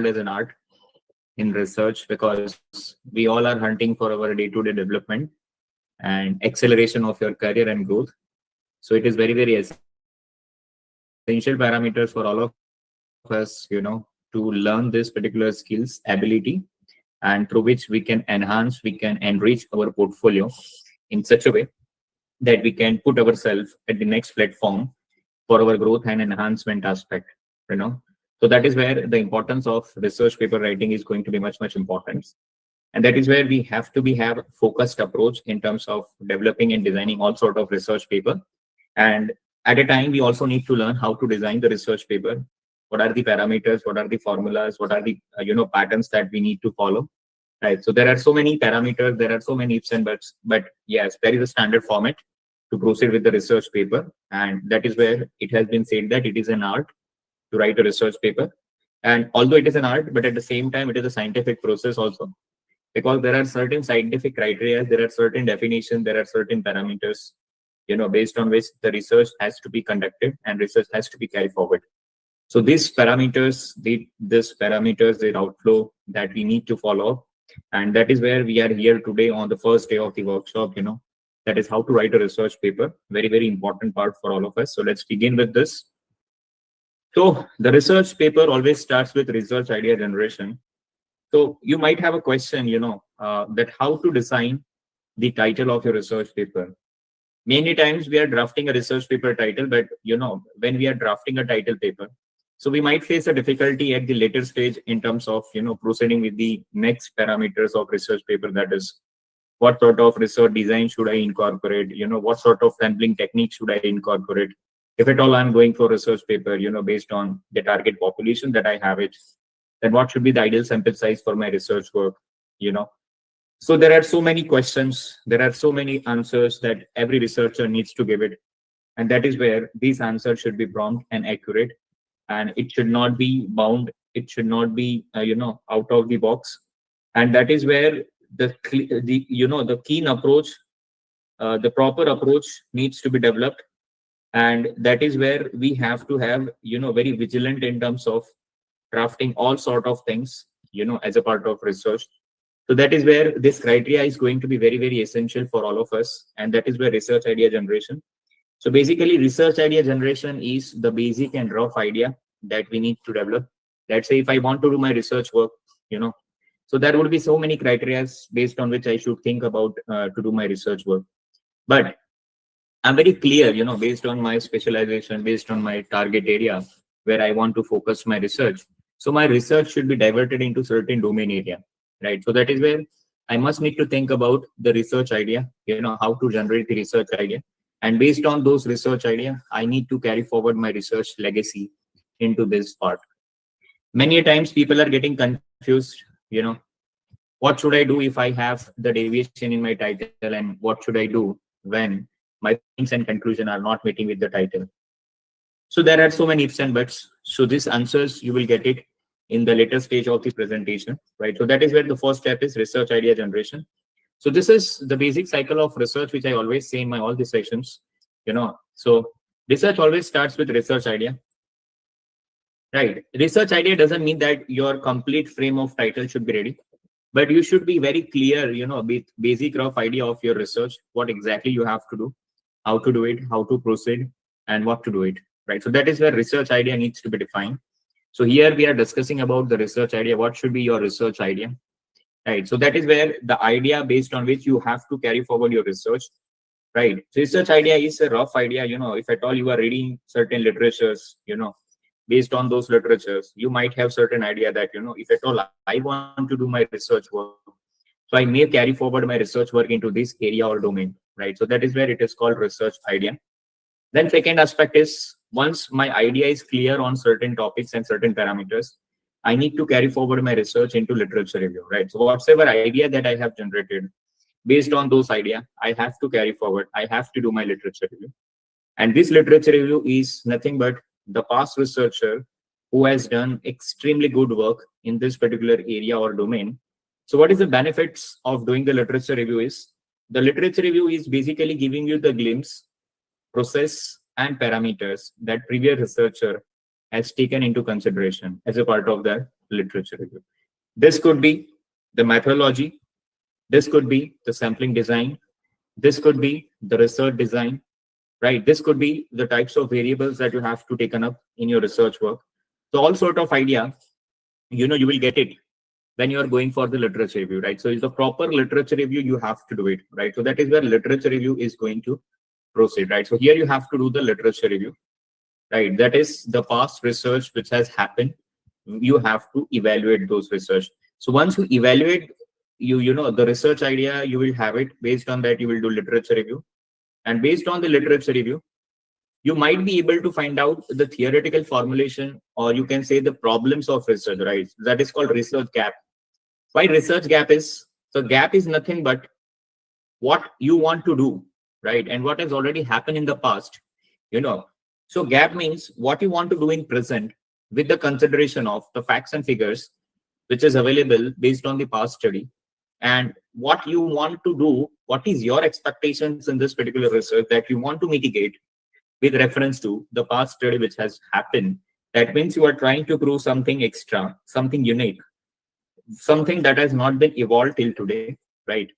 as an art in research because we all are hunting for our day-to-day development and acceleration of your career and growth. So it is very, very essential parameters for all of us, to learn this particular skills, ability, and through which we can enhance, we can enrich our portfolio in such a way that we can put ourselves at the next platform for our growth and enhancement aspect. you know so that is where the importance of research paper writing is going to be much, much important. And that is where we have to be have focused approach in terms of developing and designing all sort of research paper. And at a time, we also need to learn how to design the research paper. What are the parameters? What are the formulas? What are the patterns that we need to follow? Right. So there are so many parameters. There are so many ifs and buts. But yes, there is a standard format to proceed with the research paper, and that is where it has been said that it is an art to write a research paper. And although it is an art, but at the same time, it is a scientific process also, because there are certain scientific criteria, there are certain definitions, there are certain parameters, based on which the research has to be conducted and research has to be carried forward. So these parameters, the outflow that we need to follow, and that is where we are here today on the first day of the workshop. That is how to write a research paper. Very, very important part for all of us. So let's begin with this. So the research paper always starts with research idea generation. So you might have a question, that how to design the title of your research paper. Many times we are drafting a research paper title, but when we are drafting a title paper, so we might face a difficulty at the later stage in terms of proceeding with the next parameters of research paper. That is, what sort of research design should I incorporate? What sort of sampling technique should I incorporate? If at all I'm going for research paper, based on the target population that I have it, then what should be the ideal sample size for my research work? So there are so many questions, there are so many answers that every researcher needs to give it. And that is where these answers should be prompt and accurate. And it should not be bound. It should not be, out of the box. And that is where the keen approach, the proper approach needs to be developed. And that is where we have to have, very vigilant in terms of drafting all sort of things, as a part of research. So that is where this criteria is going to be very, very essential for all of us. And that is where research idea generation. So basically, research idea generation is the basic and rough idea that we need to develop. Let's say if I want to do my research work, so there would be so many criteria based on which I should think about to do my research work. But I'm very clear, based on my specialization, based on my target area where I want to focus my research. So my research should be diverted into certain domain area, right? So that is where I must need to think about the research idea, how to generate the research idea. And based on those research idea, I need to carry forward my research legacy into this part. Many times people are getting confused, what should I do if I have the deviation in my title, and what should I do when my findings and conclusion are not meeting with the title? So there are so many ifs and buts. So these answers, you will get it in the later stage of the presentation, right? So that is where the first step is research idea generation. So this is the basic cycle of research, which I always say in my all the sessions, So research always starts with research idea, right? Research idea doesn't mean that your complete frame of title should be ready, but you should be very clear, with basic rough idea of your research, what exactly you have to do, how to do it, how to proceed, and what to do it, right? So that is where research idea needs to be defined. So here we are discussing about the research idea. What should be your research idea, right? So that is where the idea based on which you have to carry forward your research, right? So research idea is a rough idea. If at all you are reading certain literatures, based on those literatures, you might have certain idea that, if at all I want to do my research work, so I may carry forward my research work into this area or domain, right? So that is where it is called research idea. Then second aspect is, once my idea is clear on certain topics and certain parameters, I need to carry forward my research into literature review, right? So whatever idea that I have generated, based on those idea, I have to carry forward. I have to do my literature review. And this literature review is nothing but the past researcher who has done extremely good work in this particular area or domain. So what is the benefits of doing the literature review is, the literature review is basically giving you the glimpse, process, and parameters that previous researcher has taken into consideration as a part of their literature review. This could be the methodology, this could be the sampling design, this could be the research design, right? This could be the types of variables that you have to taken up in your research work. So all sort of idea, you will get it when you are going for the literature review, right? So it's the proper literature review, you have to do it, right? So that is where literature review is going to proceed, right? So here you have to do the literature review, right? That is the past research which has happened. You have to evaluate those research. So once you evaluate, the research idea, you will have it. Based on that, you will do literature review, and based on the literature review, you might be able to find out the theoretical formulation, or you can say the problems of research, right? That is called research gap. Why research gap is? So gap is nothing but what you want to do, right? And what has already happened in the past, you know. So gap means what you want to do in present with the consideration of the facts and figures which is available based on the past study, and what you want to do, what is your expectations in this particular research that you want to mitigate with reference to the past study which has happened. That means you are trying to prove something extra, something unique, something that has not been evolved till today, right?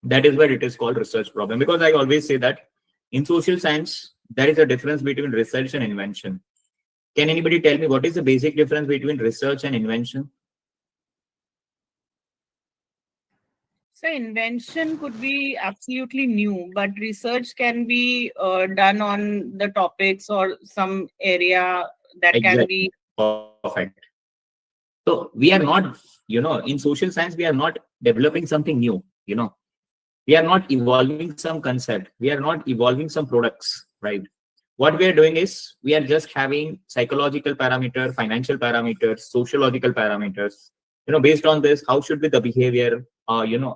That is where it is called research problem. Because I always say that in social science, there is a difference between research and invention. Can anybody tell me what is the basic difference between research and invention? So invention could be absolutely new, but research can be done on the topics or some area that can Exactly. be. Perfect. So we are not, in social science, we are not developing something new, we are not evolving some concept, we are not evolving some products, right? What we are doing is we are just having psychological parameter, financial parameters, sociological parameters. Based on this, how should be the behavior,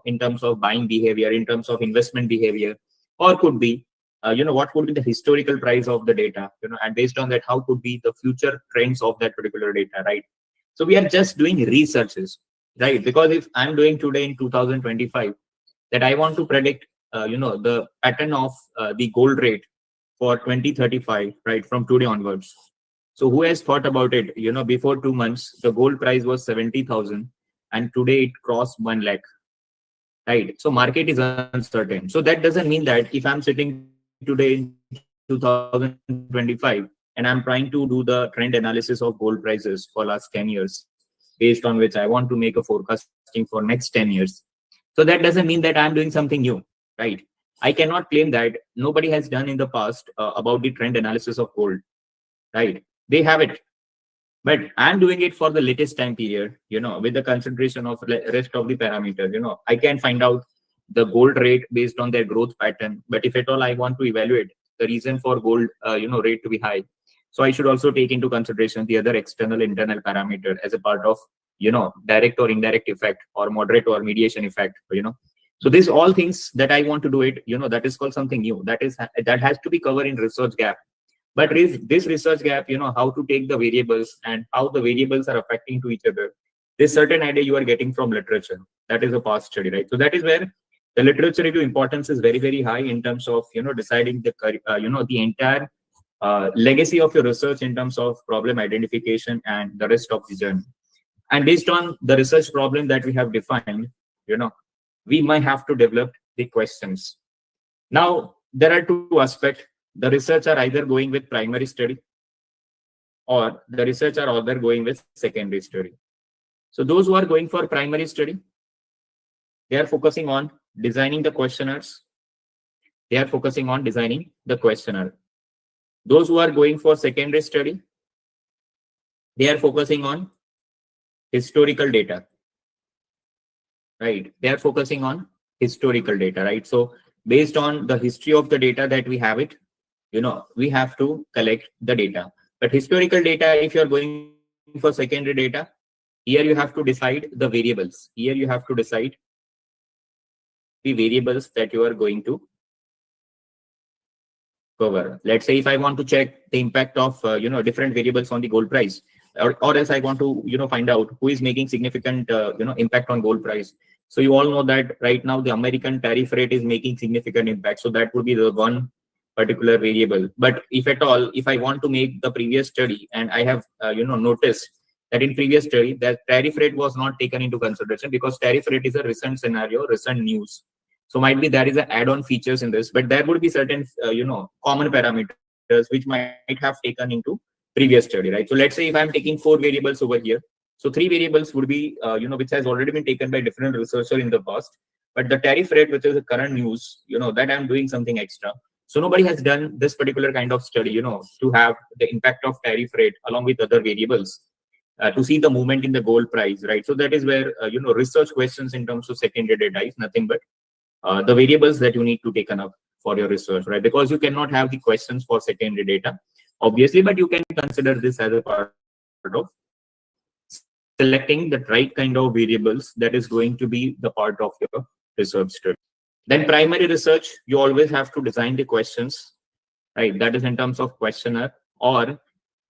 in terms of buying behavior, in terms of investment behavior, or could be, what would be the historical price of the data, and based on that, how could be the future trends of that particular data, right? So we are just doing researches, right? Because if I'm doing today in 2025 that I want to predict, the pattern of the gold rate for 2035, right, from today onwards. So who has thought about it? Before 2 months, the gold price was 70,000, and today it crossed 1 lakh, right? So market is uncertain. So that doesn't mean that if I'm sitting today in 2025 and I'm trying to do the trend analysis of gold prices for last 10 years, based on which I want to make a forecasting for next 10 years. So that doesn't mean that I'm doing something new, right? I cannot claim that nobody has done in the past about the trend analysis of gold, right? They have it. But I'm doing it for the latest time period, with the consideration of rest of the parameters. I can find out the gold rate based on their growth pattern. But if at all I want to evaluate the reason for gold, rate to be high, so I should also take into consideration the other external internal parameter as a part of, direct or indirect effect, or moderate or mediation effect. So these all things that I want to do it, that is called something new. That has to be covered in research gap. But this research gap, how to take the variables and how the variables are affecting to each other. This certain idea you are getting from literature. That is a past study, right? So that is where the literature review importance is very, very high in terms of, deciding the entire legacy of your research in terms of problem identification and the rest of the journey. And based on the research problem that we have defined, you know, we might have to develop the questions. Now, there are two aspects. The research are either going with primary study, or the research are either going with secondary study. So those who are going for primary study, they are focusing on designing the questionnaires. They are focusing on designing the questionnaire. Those who are going for secondary study, they are focusing on historical data, right? They are focusing on historical data, right? So based on the history of the data that we have it, we have to collect the data. But historical data, if you're going for secondary data, here you have to decide the variables. Here you have to decide the variables that you are going to cover. Let's say if I want to check the impact of different variables on the gold price, or else I want to find out who is making significant impact on gold price. So you all know that right now the American tariff rate is making significant impact. So that would be the one particular variable. But if at all, if I want to make the previous study, and I have noticed that in previous study that tariff rate was not taken into consideration, because tariff rate is a recent scenario, recent news. So might be there is an add-on features in this, but there would be certain common parameters which might have taken into previous study, right? So let's say if I'm taking 4 variables over here, so 3 variables would be which has already been taken by different researcher in the past, but the tariff rate, which is the current news, that I'm doing something extra. So nobody has done this particular kind of study, to have the impact of tariff rate along with other variables, to see the movement in the gold price, right? So that is where research questions in terms of secondary data is nothing but the variables that you need to taken up for your research, right? Because you cannot have the questions for secondary data, obviously, but you can consider this as a part of selecting the right kind of variables that is going to be the part of your research study. Then primary research, you always have to design the questions, right? That is in terms of questionnaire. Or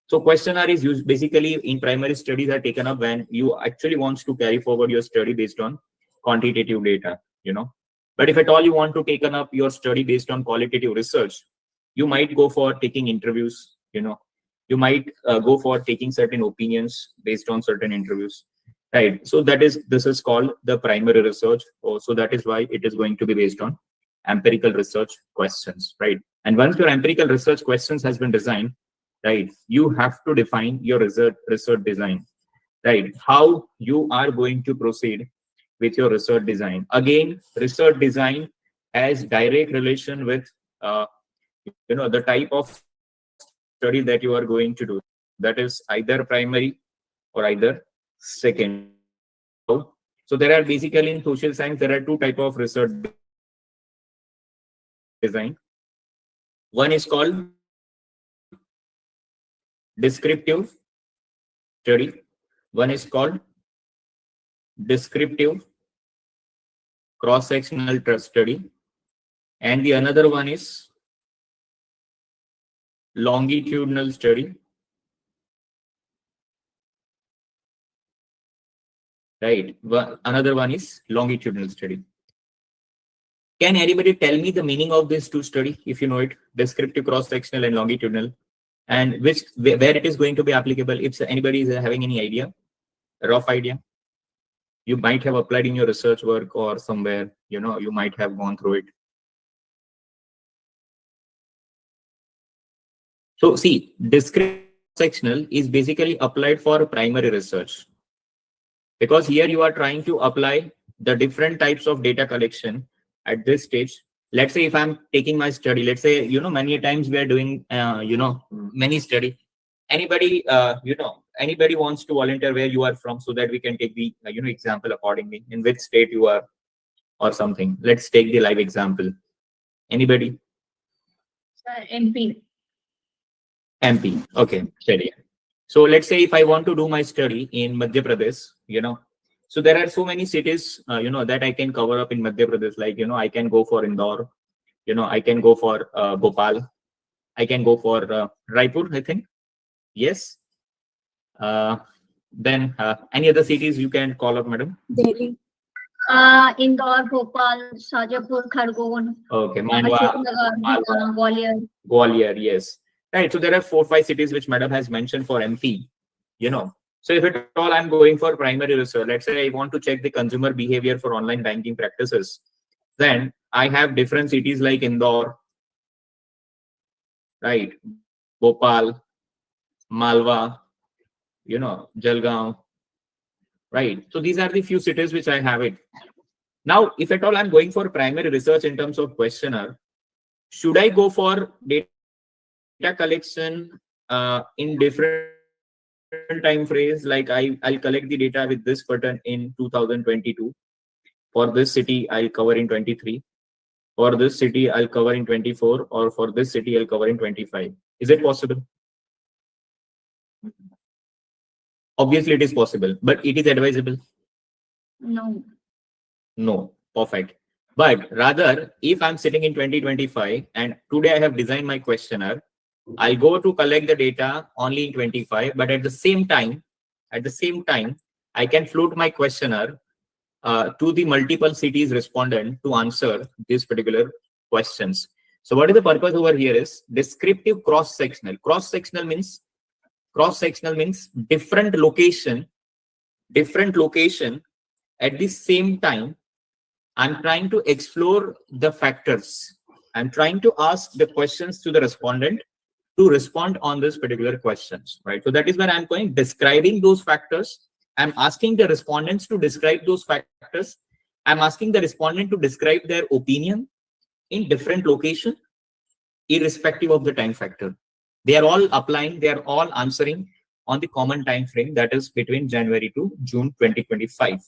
so questionnaire is used basically in primary studies are taken up when you actually wants to carry forward your study based on quantitative data. But if at all you want to taken up your study based on qualitative research, you might go for taking interviews. You might go for taking certain opinions based on certain interviews, right? So this is called the primary research. So that is why it is going to be based on empirical research questions, right? And once your empirical research questions has been designed, right, you have to define your research design, right? How you are going to proceed with your research design. Again, research design has direct relation with the type of study that you are going to do. That is either primary or either secondary. How? So there are basically in social science there are two type of research design. One is called descriptive study. One is called descriptive cross-sectional study, and the another one is longitudinal study, right? Another one is longitudinal study. Can anybody tell me the meaning of this two study, if you know it? Descriptive cross-sectional and longitudinal, and where it is going to be applicable? If anybody is having any idea, a rough idea, you might have applied in your research work or somewhere. You might have gone through it. So see, descriptive cross-sectional is basically applied for primary research, because here you are trying to apply the different types of data collection at this stage. Let's say if I'm taking my study, let's say, many times we are doing, many study. Anybody wants to volunteer where you are from, so that we can take the, example accordingly, in which state you are or something. Let's take the live example. Anybody? Sir, MP. MP. Okay, steady. So let's say if I want to do my study in Madhya Pradesh, so there are so many cities, that I can cover up in Madhya Pradesh. Like, I can go for Indore, I can go for Bhopal, I can go for Raipur, I think. Yes. Then any other cities you can call up, madam? Delhi. Indore, Bhopal, Shajapur, Khargone. Okay, Mandwa, Gwalior. Gwalior, yes. Right. So there are 4-5 cities which madam has mentioned for MP. So if at all I'm going for primary research, let's say I want to check the consumer behavior for online banking practices, then I have different cities like Indore, right, Bhopal, Malwa, Jalgaon, right? So these are the few cities which I have it. Now, if at all I'm going for primary research in terms of questionnaire, should I go for data collection in different time phrase? Like I'll collect the data with this button in 2022. For this city, I'll cover in 23. For this city, I'll cover in 24, or for this city, I'll cover in 25. Is it possible? Obviously, it is possible, but it is advisable. No. No, perfect. But rather, if I'm sitting in 2025 and today I have designed my questionnaire, I'll go to collect the data only in 25, but at the same time, I can float my questionnaire to the multiple cities respondent to answer these particular questions. So what is the purpose over here is descriptive cross-sectional. Cross-sectional means different location at the same time. I'm trying to explore the factors. I'm trying to ask the questions to the respondent to respond on this particular questions, right? So that is where I'm going describing those factors. I'm asking the respondents to describe those factors. I'm asking the respondent to describe their opinion in different location, irrespective of the time factor. They are all applying, they are all answering on the common time frame, that is between January to June 2025.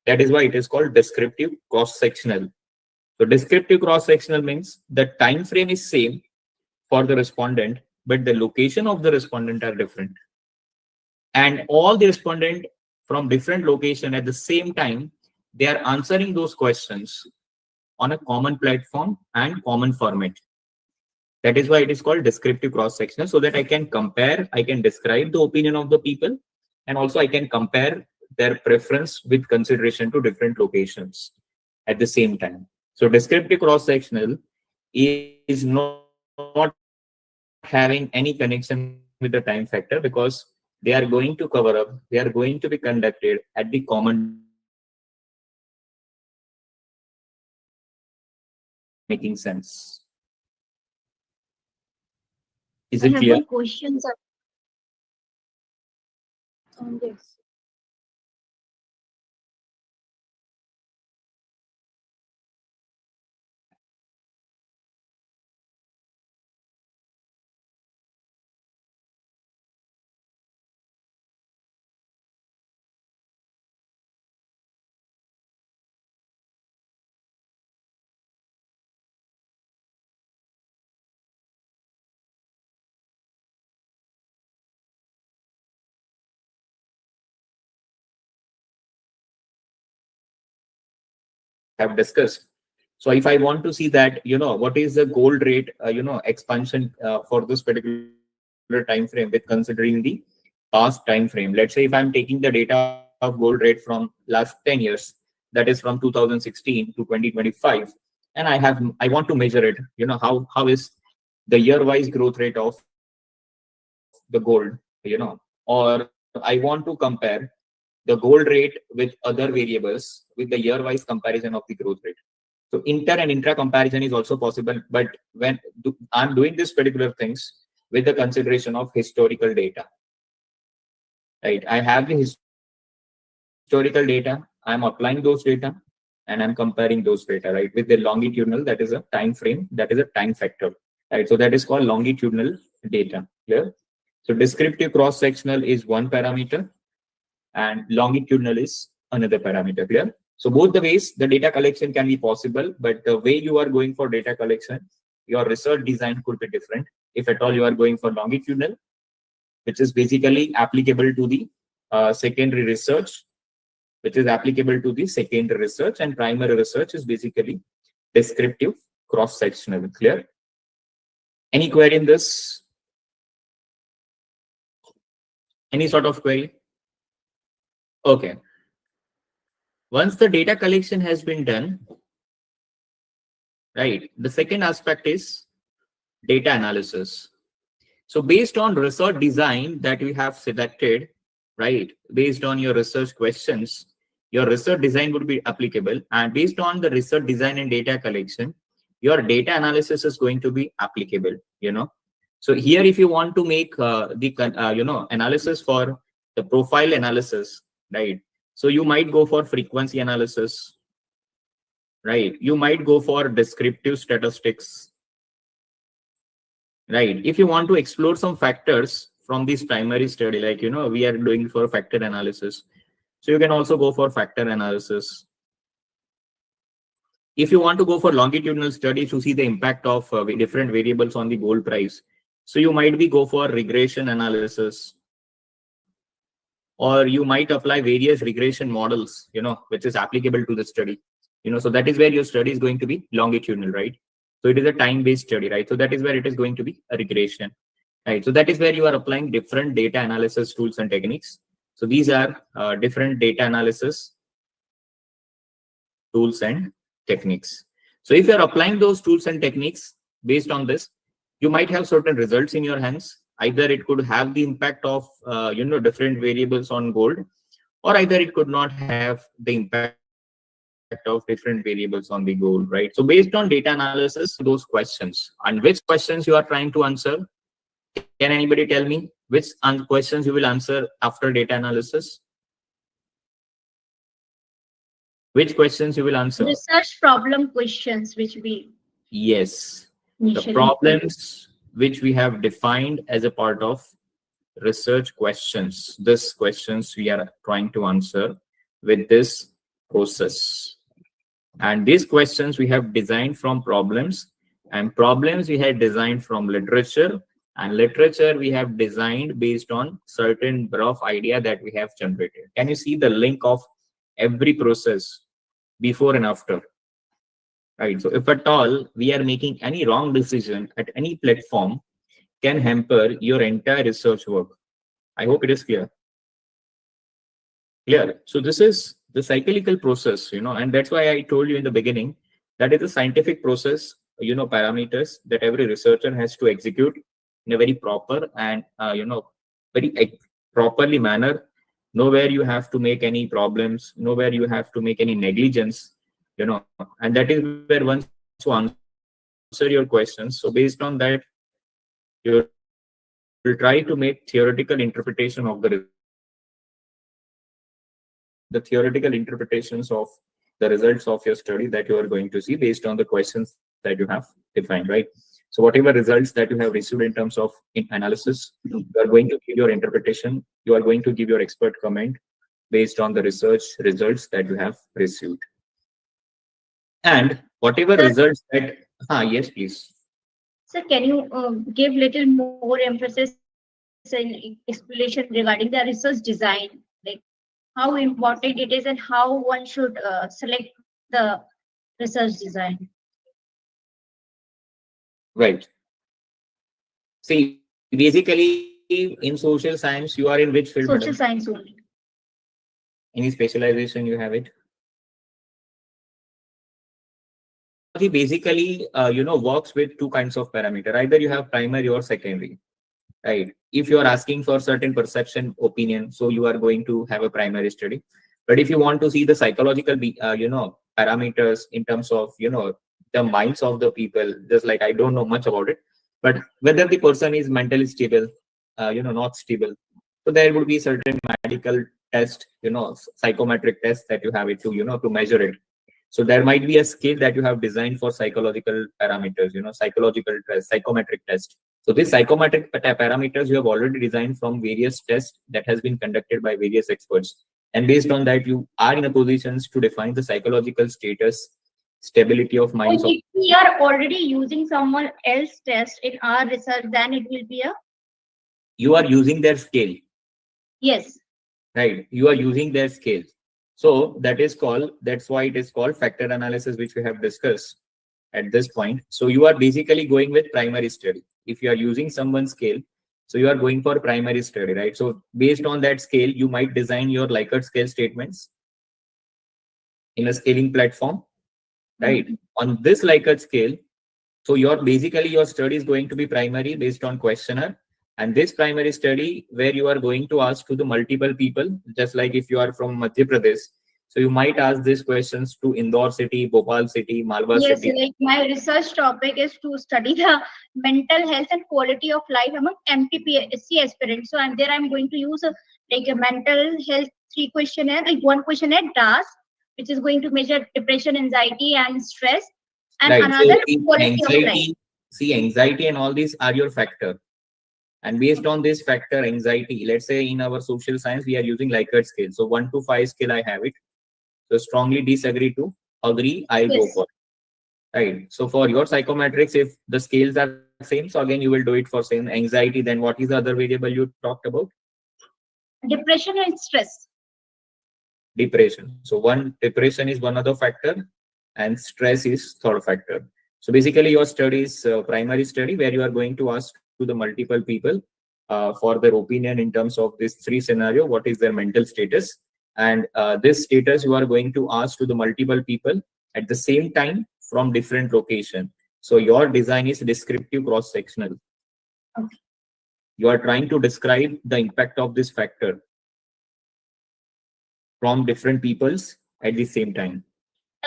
That is why it is called descriptive cross-sectional. So descriptive cross-sectional means the time frame is same for the respondent, but the location of the respondent are different. And all the respondent from different location at the same time, they are answering those questions on a common platform and common format. That is why it is called descriptive cross-sectional, so that I can compare, I can describe the opinion of the people, and also I can compare their preference with consideration to different locations at the same time. So descriptive cross-sectional is not having any connection with the time factor, because they are going to cover up, they are going to be conducted at the common time frame. Making sense? Is I it have clear? one question, sir. Yes. Have discussed. So if I want to see that, what is the gold rate, expansion for this particular time frame with considering the past time frame. Let's say if I'm taking the data of gold rate from last 10 years, that is from 2016 to 2025, and I want to measure it. How is the year-wise growth rate of the gold, or I want to compare the gold rate with other variables with the year-wise comparison of the growth rate. So inter and intra comparison is also possible, but I'm doing this particular things with the consideration of historical data, right? I have the historical data, I'm applying those data, and I'm comparing those data, right? With the longitudinal, that is a time frame, that is a time factor, right? So that is called longitudinal data. Clear? So descriptive cross-sectional is one parameter, and longitudinal is another parameter. Clear? So both the ways the data collection can be possible, but the way you are going for data collection, your research design could be different. If at all you are going for longitudinal, which is basically applicable to the secondary research, and primary research is basically descriptive cross-sectional. Clear? Any query in this? Any sort of query? Okay. Once the data collection has been done, right, the second aspect is data analysis. So based on research design that we have selected, right, based on your research questions, your research design would be applicable. And based on the research design and data collection, your data analysis is going to be applicable. So here, if you want to make the analysis for the profile analysis, right, so you might go for frequency analysis, right? You might go for descriptive statistics, right? If you want to explore some factors from this primary study, like, we are doing for factor analysis. So you can also go for factor analysis. If you want to go for longitudinal study to see the impact of different variables on the gold price, so you might be go for regression analysis, or you might apply various regression models, which is applicable to the study. So that is where your study is going to be longitudinal, right? So it is a time-based study, right? So that is where it is going to be a regression, right? So that is where you are applying different data analysis tools and techniques. So these are different data analysis tools and techniques. So if you are applying those tools and techniques, based on this, you might have certain results in your hands. Either it could have the impact of different variables on gold, or either it could not have the impact of different variables on the gold, right? So based on data analysis, you are trying to answer those questions. And which questions you are trying to answer? Can anybody tell me which questions you will answer after data analysis? Which questions you will answer? Research problem questions which we Yes, the initially. problems which we have defined as a part of research questions. This questions we are trying to answer with this process. And these questions we have designed from problems, and problems we had designed from literature, and literature we have designed based on certain rough idea that we have generated. Can you see the link of every process before and after? Right. So if at all we are making any wrong decision at any platform, can hamper your entire research work. I hope it is clear. Clear. So this is the cyclical process, and that's why I told you in the beginning that is a scientific process, parameters that every researcher has to execute in a very proper and very properly manner. Nowhere you have to make any problems, nowhere you have to make any negligence, and that is where once you answer your questions, so based on that, you will try to make theoretical interpretation of the results that you have defined, right? So whatever results that you have defined, these are the theoretical interpretations of the results of your study that you are going to see based on the questions that you have defined, right? So whatever results that you have received in terms of analysis, you are going to give your interpretation, you are going to give your expert comment based on the research results that you have received. And whatever Sir, results that, yes, please. sir, can you give little more emphasis and explanation regarding the research design, like how important it is and how one should select the research design? Right. See, basically in social science, you are in which field, madam? Social science only. Any specialization you have it? Psychology basically, works with two kinds of parameter. Either you have primary or secondary, right? If you are asking for certain perception, opinion, so you are going to have a primary study. But if you want to see the psychological, parameters in terms of, the minds of the people, just like I don't know much about it, but whether the person is mentally stable, not stable. So there would be certain medical test, psychometric test that you have it to, to measure it. So there might be a scale that you have designed for psychological parameters, psychological test, psychometric test. So these psychometric parameters you have already designed from various tests that has been conducted by various experts. And based on that, you are in a position to define the psychological status, stability of So minds of. if we are already using someone else test in our research, then it will be a You are using their scale, yes. right? You are using their scale. So that's why it is called factor analysis, which we have discussed at this point. So you are basically going with primary study. If you are using someone's scale, so you are going for primary study, right? So based on that scale, you might design your Likert scale statements in a scaling platform, right? Mhm. On this Likert scale, so your study is going to be primary based on questionnaire. And this primary study where you are going to ask to the multiple people, just like if you are from Madhya Pradesh, so you might ask these questions to Indore city, Bhopal city, Malwa Yes, city. like my research topic is to study the mental health and quality of life among MTPSC aspirants. So I'm going to use like a mental health three questionnaire, like one questionnaire task, which is going to measure depression, anxiety, and stress, and Right. So another quality of life. anxiety and all these are your factor. And based on this factor, anxiety, let's say in our social science, we are using Likert scale. So 1 to 5 scale, I have it. So strongly disagree to agree, I'll go Yes, for it. Right. So for your psychometrics, if the scales are same, so again, you will do it for same anxiety. Then what is the other variable you talked about? depression and stress. Depression. So one depression is one other factor and stress is third factor. So basically your study is primary study where you are going to ask to the multiple people for their opinion in terms of this three scenario, what is their mental status. And this status you are going to ask to the multiple people at the same time from different location. So your design is descriptive cross-sectional. Okay. You are trying to describe the impact of this factor from different peoples at the same time.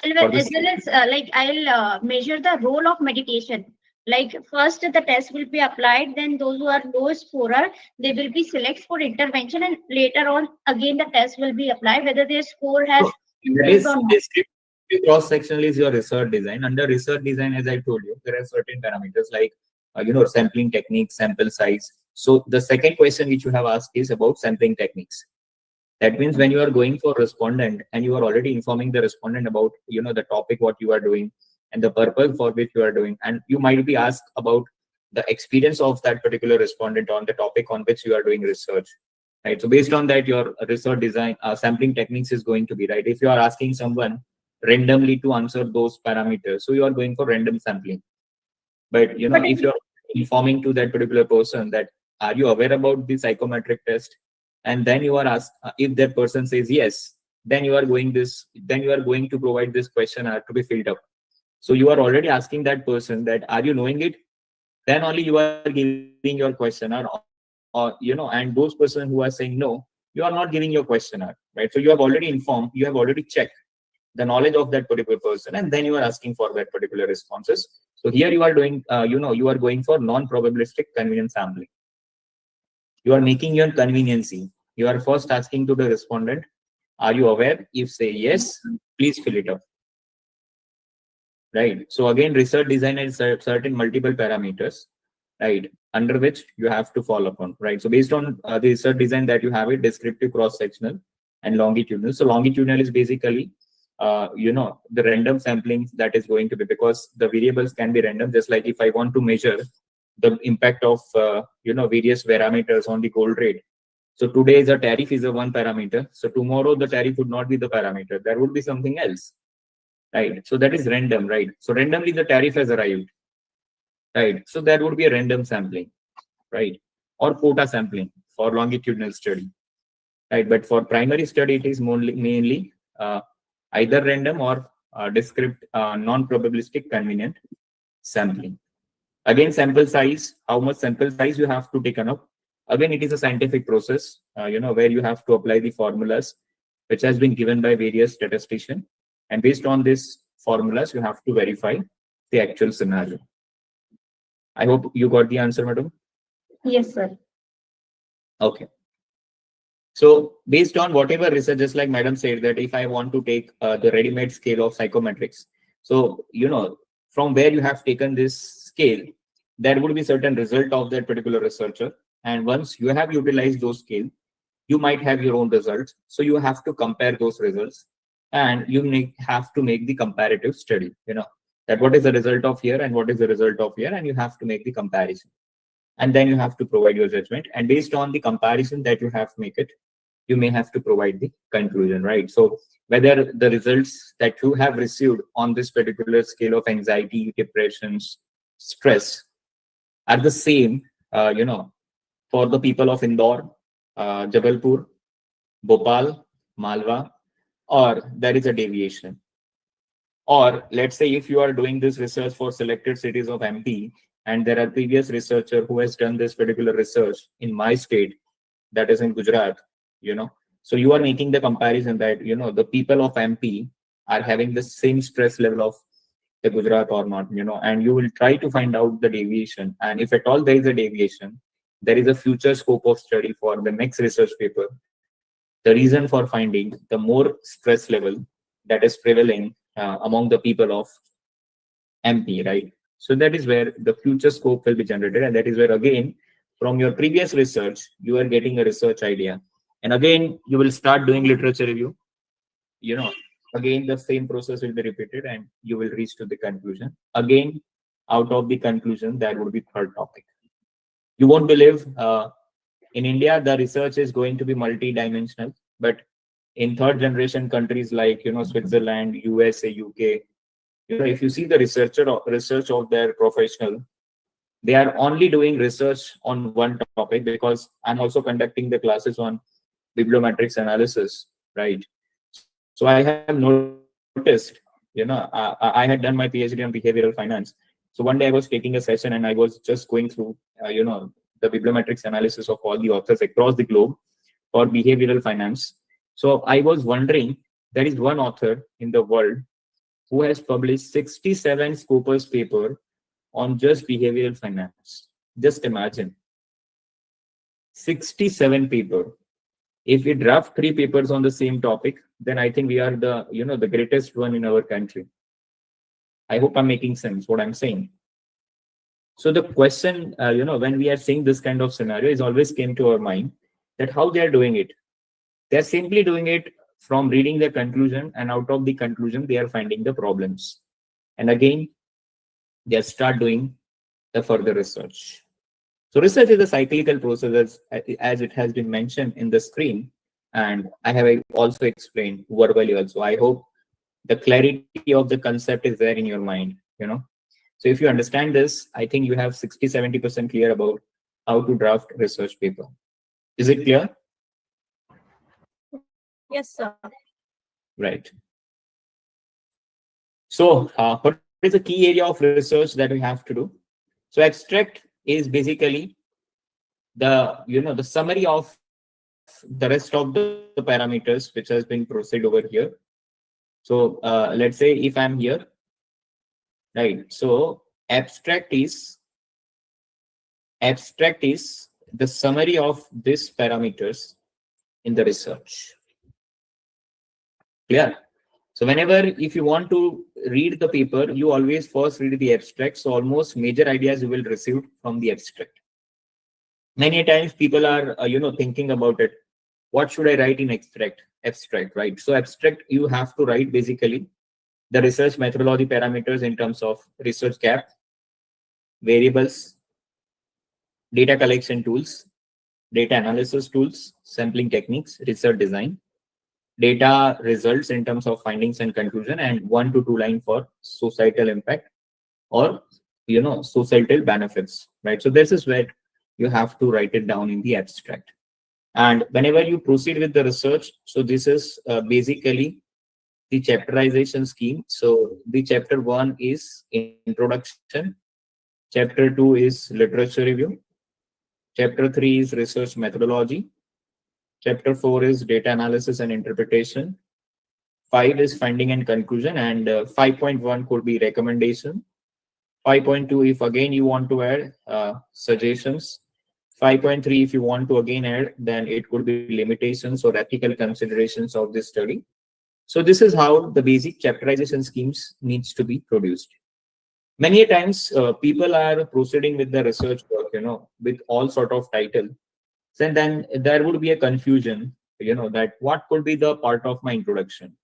For As this, well as like I'll measure the role of meditation. Like first the test will be applied, then those who are low scorer, they will be select for intervention, and later on again the test will be applied whether their score has so that improved is or not. descriptive cross-sectional is your research design. Under research design, as I told you, there are certain parameters like sampling techniques, sample size. So the second question which you have asked is about sampling techniques. That means when you are going for respondent and you are already informing the respondent about the topic what you are doing and the purpose for which you are doing, and you might be asked about the experience of that particular respondent on the topic on which you are doing research, right? So based on that, your research design sampling techniques is going to be right. If you are asking someone randomly to answer those parameters, so you are going for random sampling. But But if you're informing to that particular person that are you aware about the psychometric test, and then you are asked if that person says yes, then you are going to provide this questionnaire to be filled up. So you are already asking that person that are you knowing it, then only you are giving your questionnaire, or and those person who are saying no, you are not giving your questionnaire, right? So you have already informed, you have already checked the knowledge of that particular person, and then you are asking for that particular responses. So here you are doing you are going for non-probabilistic convenience sampling. You are making your conveniency. You are first asking to the respondent, are you aware? If say yes, please fill it up, right? So again, research design has certain multiple parameters, right, under which you have to follow upon, right? So based on the research design that you have it, descriptive, cross-sectional, and longitudinal. So longitudinal is basically the random sampling that is going to be, because the variables can be random. Just like if I want to measure the impact of various parameters on the gold rate. So today is a tariff is a one parameter. So tomorrow the tariff would not be the parameter. There would be something else, right? So that is random, right? So randomly the tariff has arrived, right? So that would be a random sampling, right? Or quota sampling for longitudinal study, right? But for primary study, it is mainly either random or non-probabilistic convenient sampling. Again, sample size, how much sample size you have to take up. Again, it is a scientific process, where you have to apply the formulas which has been given by various statisticians. And based on these formulas, you have to verify the actual scenario. I hope you got the answer, madam. yes, sir. Okay. So based on whatever research, just like madam said, that if I want to take the ready-made scale of psychometrics, so from where you have taken this scale, there would be certain result of that particular researcher. And once you have utilized those scale, you might have your own results. So you have to compare those results, and you have to make the comparative study. That what is the result of here and what is the result of here, and you have to make the comparison. And then you have to provide your judgment. And based on the comparison that you have to make it, you may have to provide the conclusion, right? So whether the results that you have received on this particular scale of anxiety, depressions, stress are the same, for the people of Indore, Jabalpur, Bhopal, Malwa, or there is a deviation. Or let's say if you are doing this research for selected cities of MP, and there are previous researcher who has done this particular research in my state, that is in Gujarat, so you are making the comparison that, the people of MP are having the same stress level of the Gujarat or not, and you will try to find out the deviation. And if at all there is a deviation, there is a future scope of study for the next research paper. The reason for finding the more stress level that is prevailing among the people of MP, right? So that is where the future scope will be generated, and that is where again from your previous research you are getting a research idea, and again you will start doing literature review. Again the same process will be repeated, and you will reach to the conclusion. Again, out of the conclusion there would be third topic. You won't believe, in India the research is going to be multi-dimensional, but in third generation countries like Switzerland, USA, UK, if you see the research of their professional, they are only doing research on one topic, because I'm also conducting the classes on bibliometrics analysis, right? So I have noticed, I had done my PhD on behavioral finance, and So one day I was taking a session and I was just going through, the bibliometrics analysis of all the authors across the globe for behavioral finance. So I was wondering, there is one author in the world who has published 67 Scopus paper on just behavioral finance. Just imagine, 67 paper. If we draft 3 papers on the same topic, then I think we are the greatest one in our country. I hope I'm making sense what I'm saying. So the question, when we are seeing this kind of scenario, is always came to our mind that how they are doing it. They're simply doing it from reading the conclusion, and out of the conclusion, they are finding the problems. And again, they start doing the further research. So research is a cyclical process, as it has been mentioned in the screen, and I have also explained verbally also. I hope the clarity of the concept is there in your mind. So if you understand this, I think you have 60-70% clear about how to draft research paper. Is it clear? Yes, sir. Right. So what is the key area of research that we have to do? So abstract is basically the summary of the rest of the parameters which has been processed over here. So let's say if I'm here, right? So abstract is the summary of these parameters in the research. Clear? So whenever, if you want to read the paper, you always first read the abstract. So almost major ideas you will receive from the abstract. Many times people are thinking about it. What should I write in abstract, right? So abstract, you have to write basically the research methodology parameters in terms of research gap, variables, data collection tools, data analysis tools, sampling techniques, research design, data results in terms of findings and conclusion, and 1 to 2 line for societal impact or societal benefits, right? So this is where you have to write it down in the abstract. And whenever you proceed with the research, so this is basically the chapterization scheme. So the chapter 1 is introduction, chapter 2 is literature review, chapter 3 is research methodology, chapter 4 is data analysis and interpretation, 5 is finding and conclusion, and 5.1 could be recommendation. 5.2, if again you want to add suggestions. 5.3, if you want to again add, then it could be limitations or ethical considerations of this study. So this is how the basic chapterization schemes needs to be produced. Many times people are proceeding with the research work, with all sort of title. So then there would be a confusion, that what could be the part of my introduction.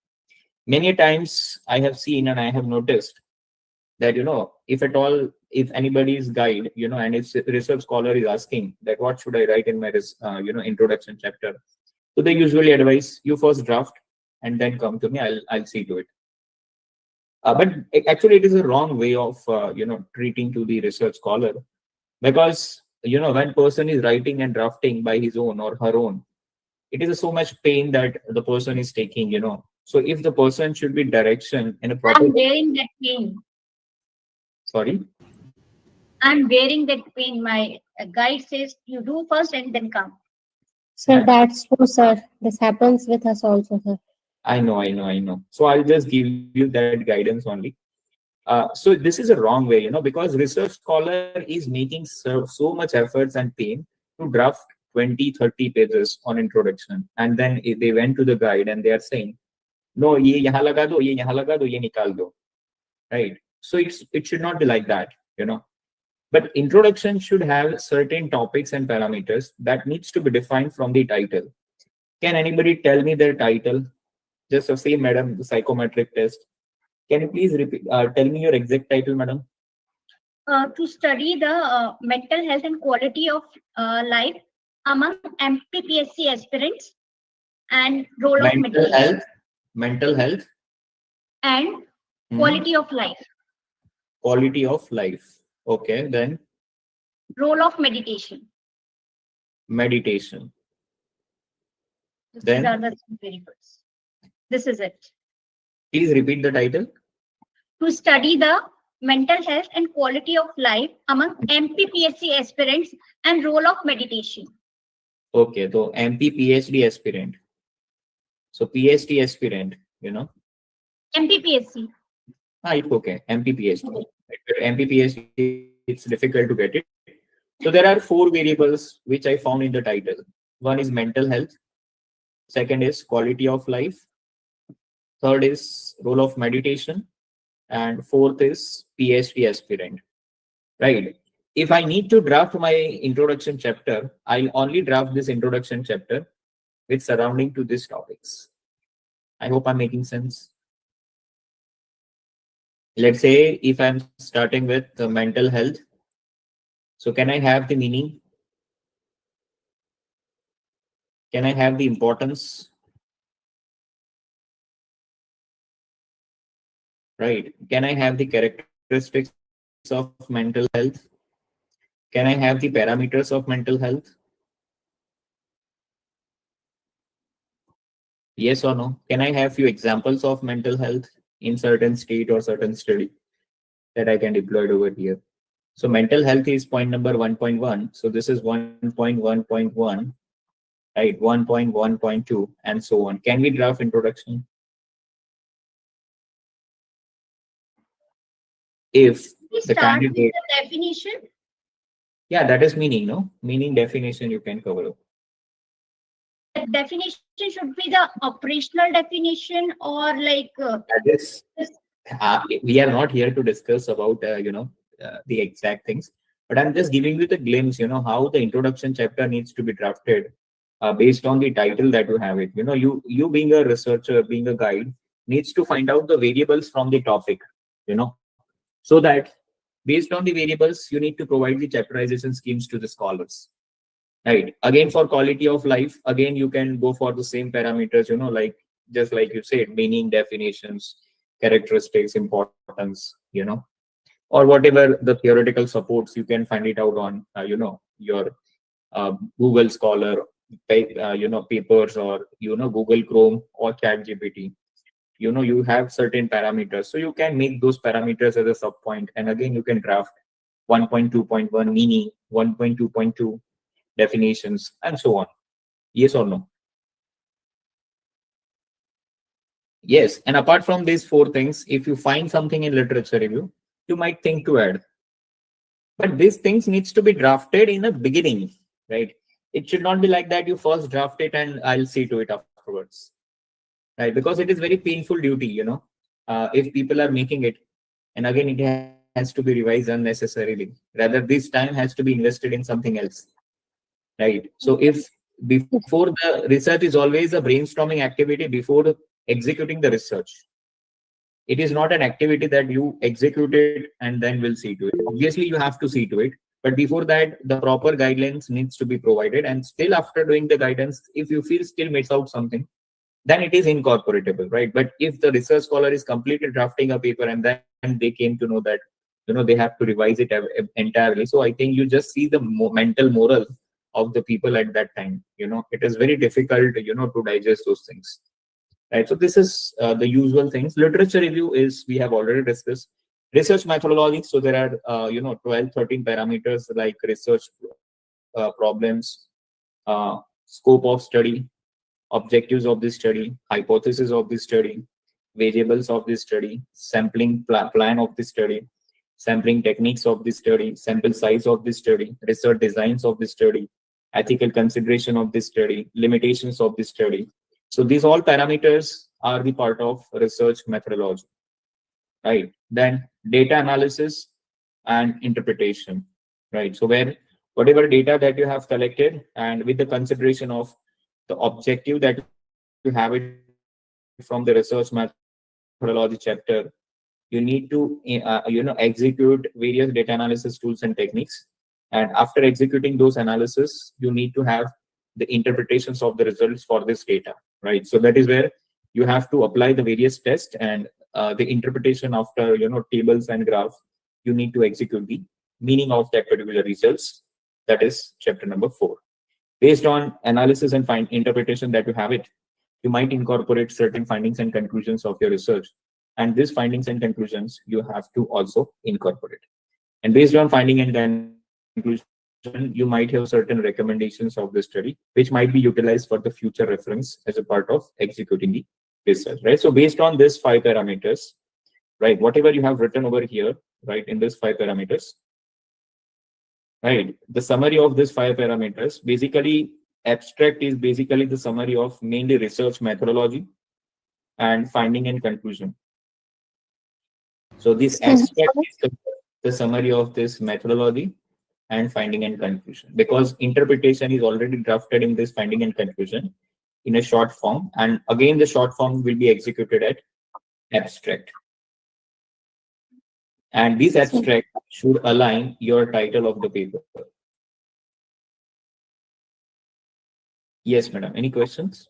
Many times I have seen and I have noticed that, if at all, if anybody's guide, and if research scholar is asking that what should I write in my, introduction chapter. So they usually advise you first draft and then come to me, I'll see to it. But actually it is a wrong way of, treating to the research scholar, because, when person is writing and drafting by his own or her own, it is so much pain that the person is taking. So if the person should be direction in a proper. I'm bearing that pain. Sorry? I'm bearing that pain. My guide says you do first and then come. Sir, that's true, sir. This happens with us also, sir. I know. So I'll just give you that guidance only. So this is a wrong way, because research scholar is making so much efforts and pain to draft 20-30 pages on introduction, and then they went to the guide and they are saying, no, ye yahan laga do, ye yahan laga do, ye nikal do, right? So it should not be like that. But introduction should have certain topics and parameters that needs to be defined from the title. Can anybody tell me their title? Just say, madam, the psychometric test. Can you please repeat? Tell me your exact title, madam. To study the mental health and quality of life among MPPSC aspirants and role of meditation. Mental health And quality of life. Quality of life. Okay, then Role of meditation. Meditation. These are the variables. This is it. Please repeat the title. To study the mental health and quality of life among MPPSC aspirants and role of meditation. Okay, so MP PhD aspirant. So PhD aspirant, MPPSC. It's okay. MP PhD. Right, but MP PhD, it's difficult to get it. So there are 4 variables which I found in the title. One is mental health. Second is quality of life. Third is role of meditation. And fourth is PhD aspirant. Right. If I need to draft my introduction chapter, I'll only draft this introduction chapter with surrounding to these topics. I hope I'm making sense. Let's say if I'm starting with the mental health, so can I have the meaning? Can I have the importance? Right. Can I have the characteristics of mental health? Can I have the parameters of mental health? Yes or no? Can I have few examples of mental health in certain state or certain study that I can deploy over here? So mental health is point number 1.1. So this is 1.1.1, right? 1.1.2 and so on. Can we draft introduction? If We the start with candidate, the definition. yeah, that is meaning, no? Meaning definition you can cover up. The definition should be the operational definition or like That is, we are not here to discuss about, the exact things, but I'm just giving you the glimpse, how the introduction chapter needs to be drafted based on the title that you have it. You being a researcher, being a guide, needs to find out the variables from the topic, so that based on the variables, you need to provide the chapterization schemes to the scholars. Right. Again, for quality of life, again, you can go for the same parameters, like just like you said, meaning, definitions, characteristics, importance, or whatever the theoretical supports you can find it out on, your Google Scholar, papers, or, Google Chrome or Chat GPT. You have certain parameters. So you can make those parameters as a sub point. And again, you can draft 1.2.1 meaning, 1.2.2 definitions, and so on. Yes or no? Yes. And apart from these 4 things, if you find something in literature review, you might think to add. But these things needs to be drafted in the beginning, right? It should not be like that you first draft it and I'll see to it afterwards, right? Because it is very painful duty, if people are making it, and again, it has to be revised unnecessarily. Rather, this time has to be invested in something else, right? So if before the research is always a brainstorming activity before executing the research. It is not an activity that you execute it and then will see to it. Obviously, you have to see to it, but before that, the proper guidelines needs to be provided. And still after doing the guidance, if you feel still miss out something, then it is incorporatable, right? But if the research scholar is completely drafting a paper and then they came to know that, they have to revise it entirely. So I think you just see the mental moral of the people at that time. It is very difficult, to digest those things. Right. So this is the usual things. Literature review is, we have already discussed. Research methodology. So there are, 12, 13 parameters like research problems, scope of study, objectives of the study, hypothesis of the study, variables of the study, sampling plan of the study, sampling techniques of the study, sample size of the study, research designs of the study, ethical consideration of the study, limitations of the study. So these all parameters are the part of research methodology, right? Then data analysis and interpretation, right? So where whatever data that you have collected and with the consideration of the objective that you have it from the research methodology chapter, you need to execute various data analysis tools and techniques. And after executing those analysis, you need to have the interpretations of the results for this data, right? So that is where you have to apply the various tests, and the interpretation after, tables and graphs, you need to execute the meaning of that particular results. That is chapter number 4. Based on analysis and interpretation that you have it, you might incorporate certain findings and conclusions of your research and these findings and conclusions you have to also incorporate. And based on finding and conclusion, you might have certain recommendations of the study, which might be utilized for the future reference as a part of executing the research, right? So based on these 5 parameters, right, whatever you have written over here, right, in these 5 parameters, right, the summary of these 5 parameters, basically abstract is basically the summary of mainly research methodology and finding and conclusion. So this Excuse me, abstract sir. is the summary of this methodology and finding and conclusion, because interpretation is already drafted in this finding and conclusion in a short form, and again the short form will be executed at abstract, and this So, abstract should align your title of the paper. Yes, madam, any questions?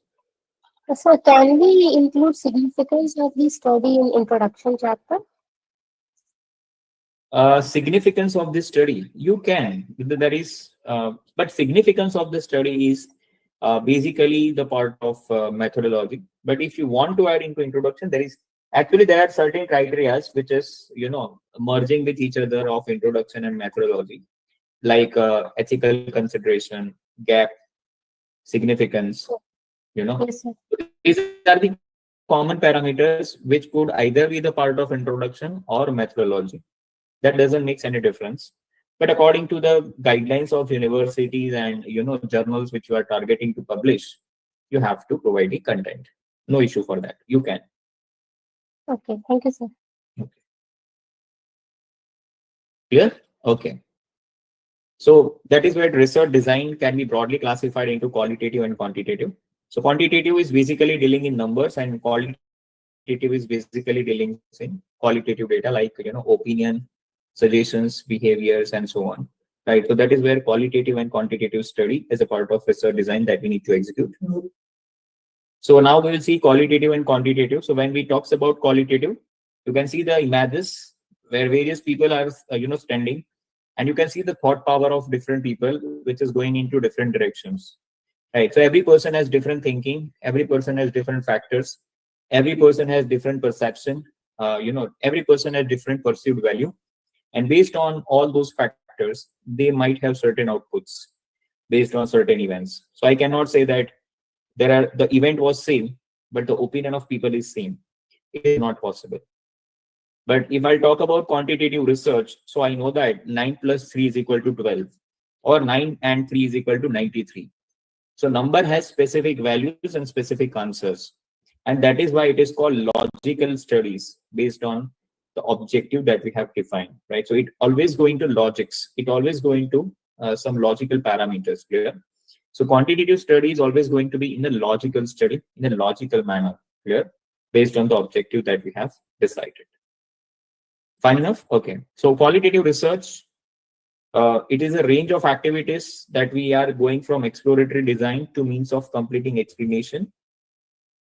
so can we include significance of the study in introduction chapter? Significance of this study, you can, that is, but significance of the study is basically the part of methodology. But if you want to add into introduction, there are certain criteria which is, merging with each other of introduction and methodology, like ethical consideration, gap, significance, Yes, sir. these are the common parameters which could either be the part of introduction or methodology. That doesn't make any difference. But according to the guidelines of universities and journals which you are targeting to publish, you have to provide the content. No issue for that. You can. Okay, thank you, sir. Okay. Clear? Okay. So that is where research design can be broadly classified into qualitative and quantitative. So quantitative is basically dealing in numbers, and qualitative is basically dealing in qualitative data, like opinion, suggestions, behaviors, and so on. Right. So that is where qualitative and quantitative study is a part of research design that we need to execute. So now we will see qualitative and quantitative. So when we talks about qualitative, you can see the images where various people are standing, and you can see the thought power of different people, which is going into different directions. Right. So every person has different thinking. Every person has different factors. Every person has different perception. Every person has different perceived value, and based on all those factors, they might have certain outputs based on certain events. So I cannot say that the event was same, but the opinion of people is same. It is not possible. But if I talk about quantitative research, so I know that 9 plus 3 is equal to 12, or 9 and 3 is equal to 93. So number has specific values and specific answers. And that is why it is called logical studies, based on the objective that we have defined, right? So it always going to logics. It always going to some logical parameters, clear? So quantitative study is always going to be in a logical study, in a logical manner, clear? Based on the objective that we have decided. Fine enough? Okay. So qualitative research, it is a range of activities that we are going from exploratory design to means of completing explanation.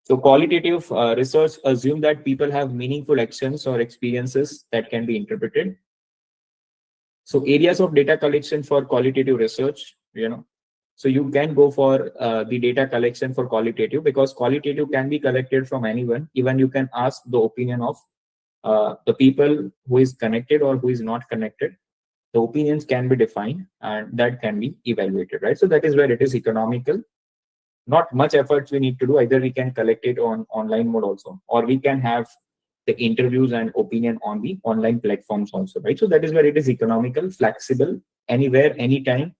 So qualitative research assume that people have meaningful actions or experiences that can be interpreted. So areas of data collection for qualitative research, so you can go for the data collection for qualitative, because qualitative can be collected from anyone. Even you can ask the opinion of the people who is connected or who is not connected. The opinions can be defined and that can be evaluated, right? So that is where it is economical. Not much efforts we need to do. Either we can collect it on online mode also, or we can have the interviews and opinion on the online platforms also, right? So that is where it is economical, flexible, anywhere, anytime,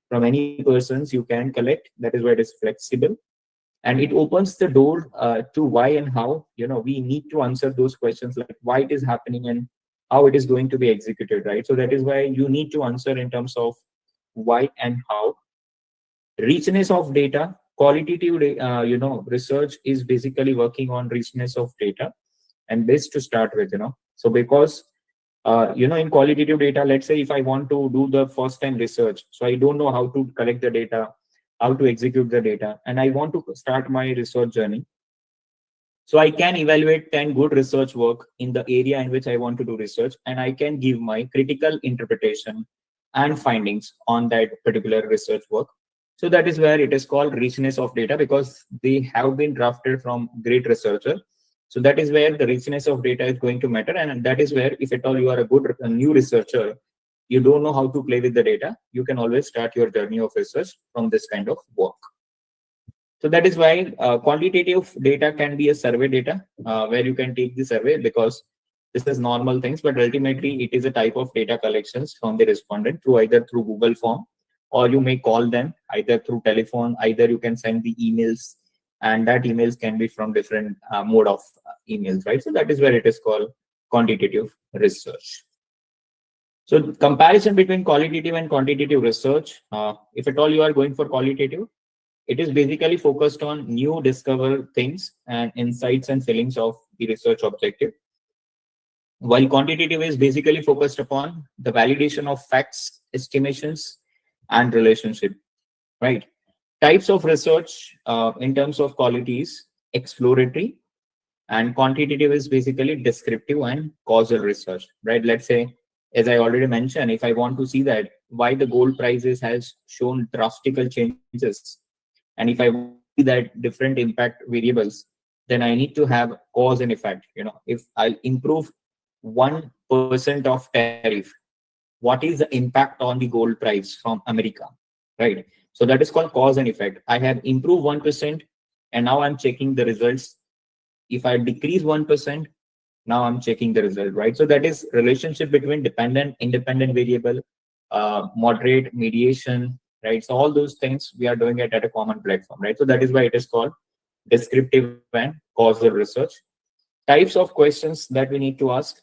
from any persons you can collect. That is where it is flexible, and it opens the door to why and how. We need to answer those questions, like why it is happening and how it is going to be executed, right? So that is why you need to answer in terms of why and how. Richness of data, qualitative research is basically working on richness of data, and this to start with. So because in qualitative data, let's say if I want to do the first time research, so I don't know how to collect the data, how to execute the data, and I want to start my research journey. So I can evaluate 10 good research work in the area in which I want to do research, and I can give my critical interpretation and findings on that particular research work. So that is where it is called richness of data, because they have been drafted from great researcher. So that is where the richness of data is going to matter, and that is where, if at all you are a new researcher, you don't know how to play with the data, you can always start your journey of research from this kind of work. So that is why quantitative data can be a survey data, where you can take the survey, because this is normal things, but ultimately it is a type of data collections from the respondent through either through Google form, or you may call them either through telephone, either you can send the emails, and that emails can be from different mode of emails, right? So that is where it is called quantitative research. So comparison between qualitative and quantitative research, if at all you are going for qualitative, it is basically focused on new discovered things and insights and feelings of the research objective, while quantitative is basically focused upon the validation of facts, estimations, and relationship, right? Types of research in terms of qualities: exploratory, and quantitative is basically descriptive and causal research, right? Let's say, as I already mentioned, if I want to see that why the gold prices has shown drastical changes, and if I want to see that different impact variables, then I need to have cause and effect. If I improve 1% of tariff, what is the impact on the gold price from America, right? So that is called cause and effect. I have improved 1%, and now I'm checking the results. If I decrease 1%, now I'm checking the result, right? So that is relationship between dependent, independent variable, moderate, mediation, right? So all those things we are doing it at a common platform, right? So that is why it is called descriptive and causal research. Types of questions that we need to ask: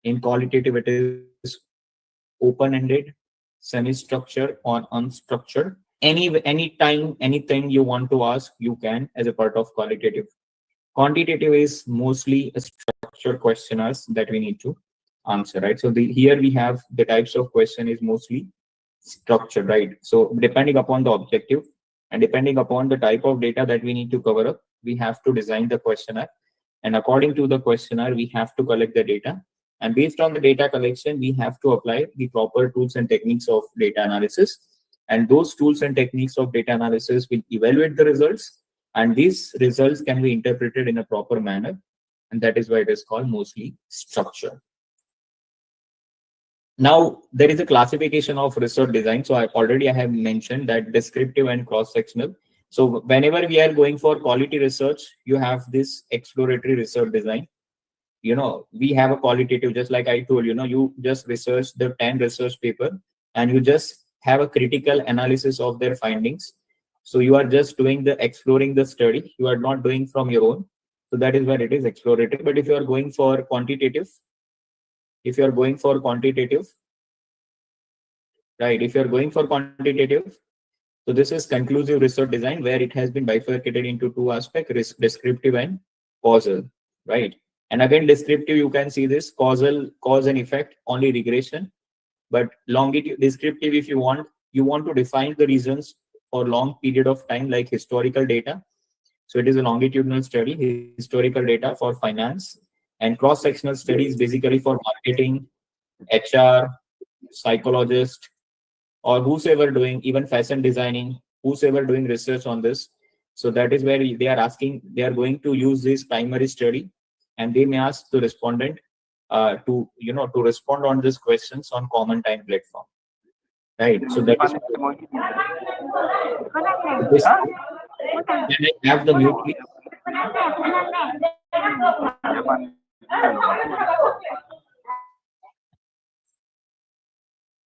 in qualitative, it is open-ended, semi-structured, or unstructured. Anytime, anything you want to ask, you can as a part of qualitative. Quantitative is mostly a structured questionnaires that we need to answer, right? So here we have the types of question is mostly structured, right? So depending upon the objective and depending upon the type of data that we need to cover up, we have to design the questionnaire, and according to the questionnaire we have to collect the data, and based on the data collection we have to apply the proper tools and techniques of data analysis, and those tools and techniques of data analysis will evaluate the results, and these results can be interpreted in a proper manner, and that is why it is called mostly structured. Now there is a classification of research design. So I have mentioned that descriptive and cross-sectional. So whenever we are going for quality research, you have this exploratory research design. We have a qualitative, just like I told, you just research the 10 research paper and you just have a critical analysis of their findings. So you are just doing the exploring the study, you are not doing from your own. So that is where it is exploratory. But if you are going for quantitative, right, if you are going for quantitative, so this is conclusive research design, where it has been bifurcated into two aspects: descriptive and causal, right? And again, descriptive, you can see this causal, cause and effect, only regression. But longitude descriptive, if you want to define the reasons for long period of time, like historical data. So it is a longitudinal study, historical data for finance, and cross-sectional studies basically for marketing, HR, psychologist, or whosoever doing even fashion designing, whosoever doing research on this. So that is where they are asking, they are going to use this primary study, and they may ask the respondent to respond on these questions on common time platform, right? So that is this. Can I have the mute, please?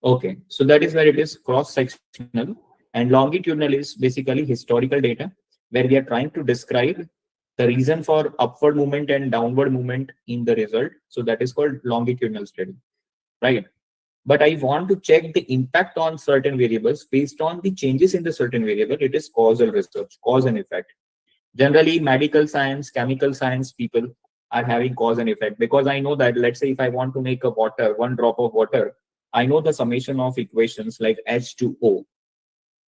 Okay, so that is where it is cross-sectional, and longitudinal is basically historical data, where we are trying to describe the reason for upward movement and downward movement in the result. So that is called longitudinal study, right? But I want to check the impact on certain variables based on the changes in the certain variable. It is causal research, cause and effect. Generally, medical science, chemical science people are having cause and effect, because I know that, let's say if I want to make a water, one drop of water, I know the summation of equations like H2O.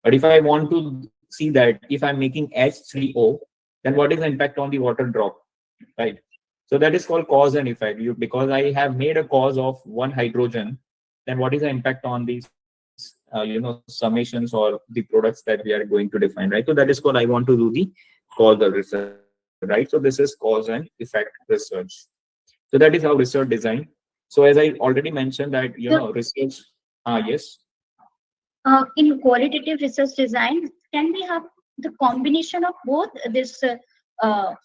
But if I want to see that if I'm making H3O, then what is the impact on the water drop, right? So that is called cause and effect. Because I have made a cause of one hydrogen, then what is the impact on these summations or the products that we are going to define, right? So that is called I want to do the causal research. right? So this is cause and effect research. So that is how research design. So as I already mentioned that, research, yes. In qualitative research design, can we have the combination of both this